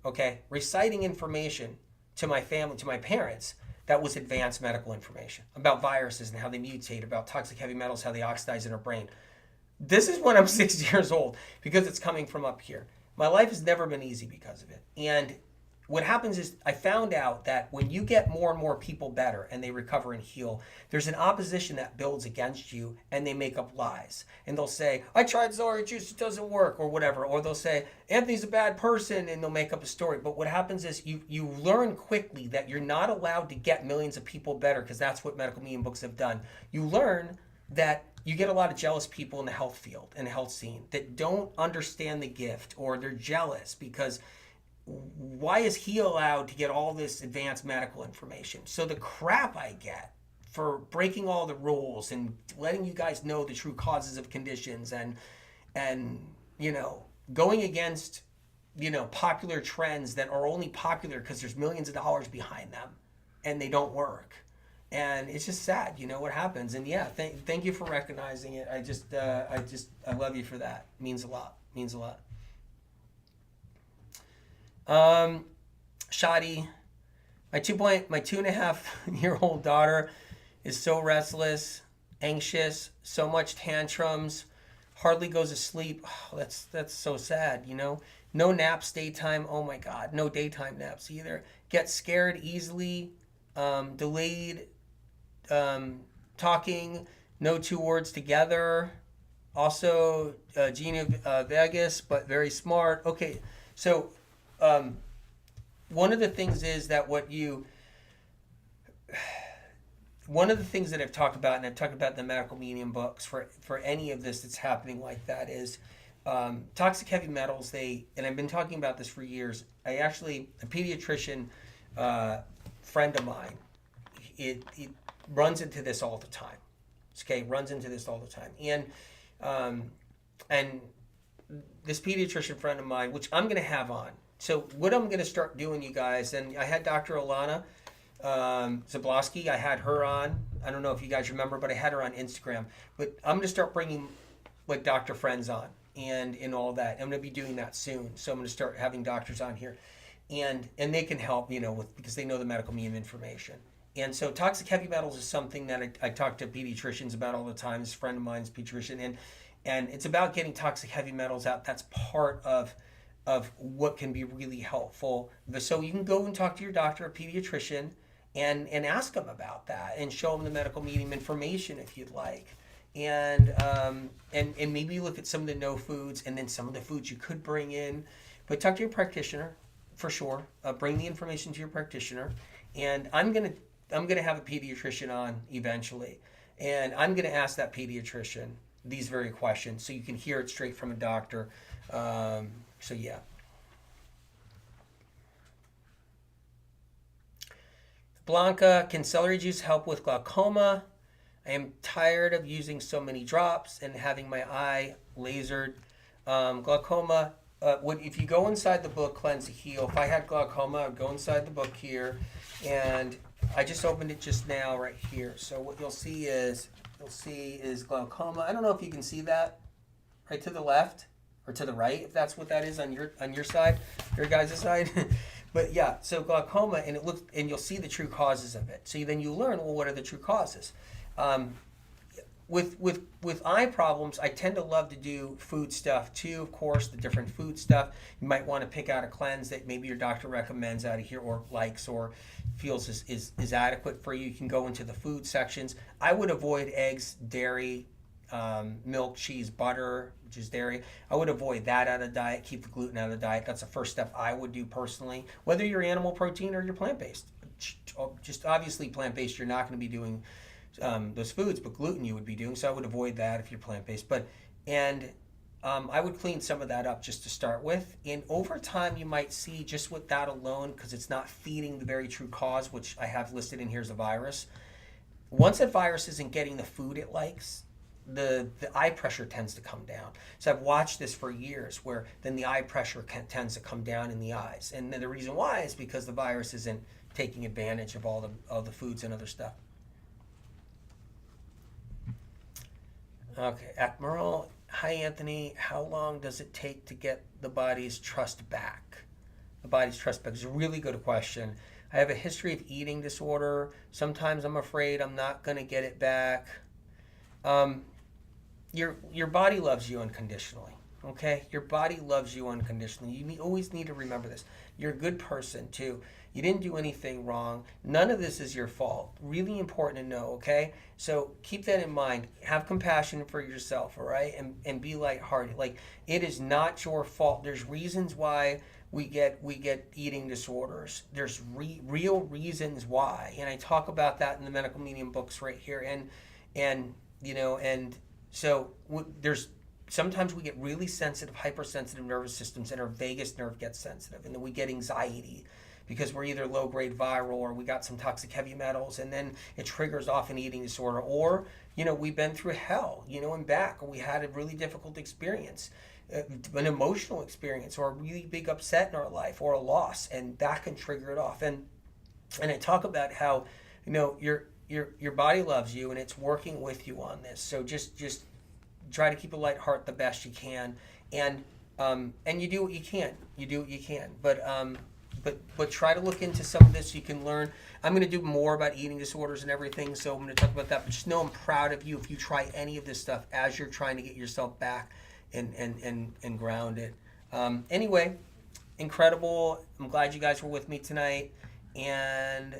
[SPEAKER 1] okay? Reciting information to my family, to my parents, that was advanced medical information about viruses and how they mutate, about toxic heavy metals, how they oxidize in our brain. This is when I'm 6 years old because it's coming from up here. My life has never been easy because of it. And what happens is I found out that when you get more and more people better and they recover and heal, there's an opposition that builds against you and they make up lies. And they'll say, I tried celery juice, it doesn't work, or whatever. Or they'll say, Anthony's a bad person, and they'll make up a story. But what happens is you learn quickly that you're not allowed to get millions of people better, because that's what medical medium books have done. You learn that you get a lot of jealous people in the health field and the health scene that don't understand the gift, or they're jealous because why is he allowed to get all this advanced medical information? So the crap I get for breaking all the rules and letting you guys know the true causes of conditions and going against popular trends that are only popular because there's millions of dollars behind them and they don't work. And it's just sad, what happens. And yeah, thank you for recognizing it. I love you for that. It means a lot. Shadi, my 2.5-year-old daughter is so restless, anxious, so much tantrums, hardly goes to sleep. Oh, that's so sad, No naps daytime. Oh my God, no daytime naps either. Gets scared easily, delayed talking, no 2 words together. Also, Gina Vegas, but very smart. Okay, so one of the things is that one of the things that I've talked about, and I've talked about in the medical medium books for any of this that's happening like that, is toxic heavy metals. And I've been talking about this for years. A pediatrician friend of mine, it runs into this all the time. And this pediatrician friend of mine, which I'm going to have on. So what I'm going to start doing, you guys, and I had Dr. Alana Zablosky, I had her on. I don't know if you guys remember, but I had her on Instagram. But I'm going to start bringing like doctor friends on and all that. I'm going to be doing that soon. So I'm going to start having doctors on here. And they can help, because they know the medical medium information. And so toxic heavy metals is something that I talk to pediatricians about all the time. This friend of mine's a pediatrician. And it's about getting toxic heavy metals out. That's part of what can be really helpful. So you can go and talk to your doctor, a pediatrician, and ask them about that and show them the medical medium information if you'd like. And maybe look at some of the no foods and then some of the foods you could bring in. But talk to your practitioner for sure. Bring the information to your practitioner. And I'm gonna have a pediatrician on eventually. And I'm gonna ask that pediatrician these very questions so you can hear it straight from a doctor. So yeah. Blanca, can celery juice help with glaucoma? I am tired of using so many drops and having my eye lasered. Glaucoma, if you go inside the book, Cleanse to Heal, if I had glaucoma, I'd go inside the book here, and I just opened it just now right here. So what you'll see is glaucoma. I don't know if you can see that right to the left or to the right, if that's what that is on your side, your guys' side. But yeah, so glaucoma, and you'll see the true causes of it. So then you learn, well, what are the true causes? With eye problems, I tend to love to do food stuff too, of course, the different food stuff. You might want to pick out a cleanse that maybe your doctor recommends out of here or likes or feels is adequate for you. You can go into the food sections. I would avoid eggs, dairy, milk, cheese, butter, which is dairy. I would avoid that out of the diet, keep the gluten out of the diet. That's the first step I would do personally, whether you're animal protein or you're plant-based. Just obviously plant-based, you're not going to be doing those foods, but gluten you would be doing, so I would avoid that if you're plant-based. I would clean some of that up just to start with, and over time you might see just with that alone, because it's not feeding the very true cause, which I have listed in here as a virus. Once that virus isn't getting the food it likes, the eye pressure tends to come down. So I've watched this for years, where then the eye pressure tends to come down in the eyes, and then the reason why is because the virus isn't taking advantage of all the foods and other stuff. Okay, Admiral, hi Anthony. How long does it take to get the body's trust back? The body's trust back is a really good question. I have a history of eating disorder. Sometimes I'm afraid I'm not going to get it back. Your body loves you unconditionally. Okay, your body loves you unconditionally. Always need to remember this. You're a good person too. You didn't do anything wrong. None of this is your fault. Really important to know, okay? So keep that in mind. Have compassion for yourself, all right? And be lighthearted. Like, it is not your fault. There's reasons why we get eating disorders. There's real reasons why. And I talk about that in the medical medium books right here. And so there's sometimes we get really sensitive, hypersensitive nervous systems, and our vagus nerve gets sensitive, and then we get anxiety because we're either low-grade viral or we got some toxic heavy metals, and then it triggers off an eating disorder. Or, we've been through hell, and back, or we had a really difficult experience, an emotional experience, or a really big upset in our life, or a loss, and that can trigger it off. And I talk about how, your body loves you, and it's working with you on this. So just try to keep a light heart the best you can, and you do what you can. But try to look into some of this so you can learn. I'm going to do more about eating disorders and everything, so I'm going to talk about that. But just know I'm proud of you if you try any of this stuff as you're trying to get yourself back and grounded. Anyway, incredible. I'm glad you guys were with me tonight, and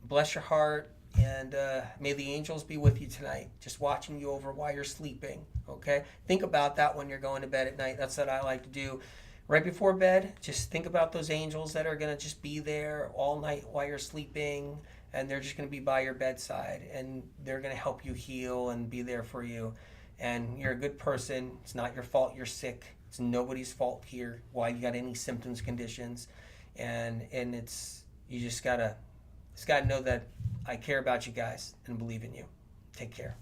[SPEAKER 1] bless your heart. And may the angels be with you tonight, just watching you over while you're sleeping, okay? Think about that when you're going to bed at night. That's what I like to do. Right before bed, just think about those angels that are going to just be there all night while you're sleeping, and they're just going to be by your bedside, and they're going to help you heal and be there for you. And you're a good person. It's not your fault you're sick. It's nobody's fault here why you got any symptoms, conditions. And you just got to know that I care about you guys and believe in you. Take care.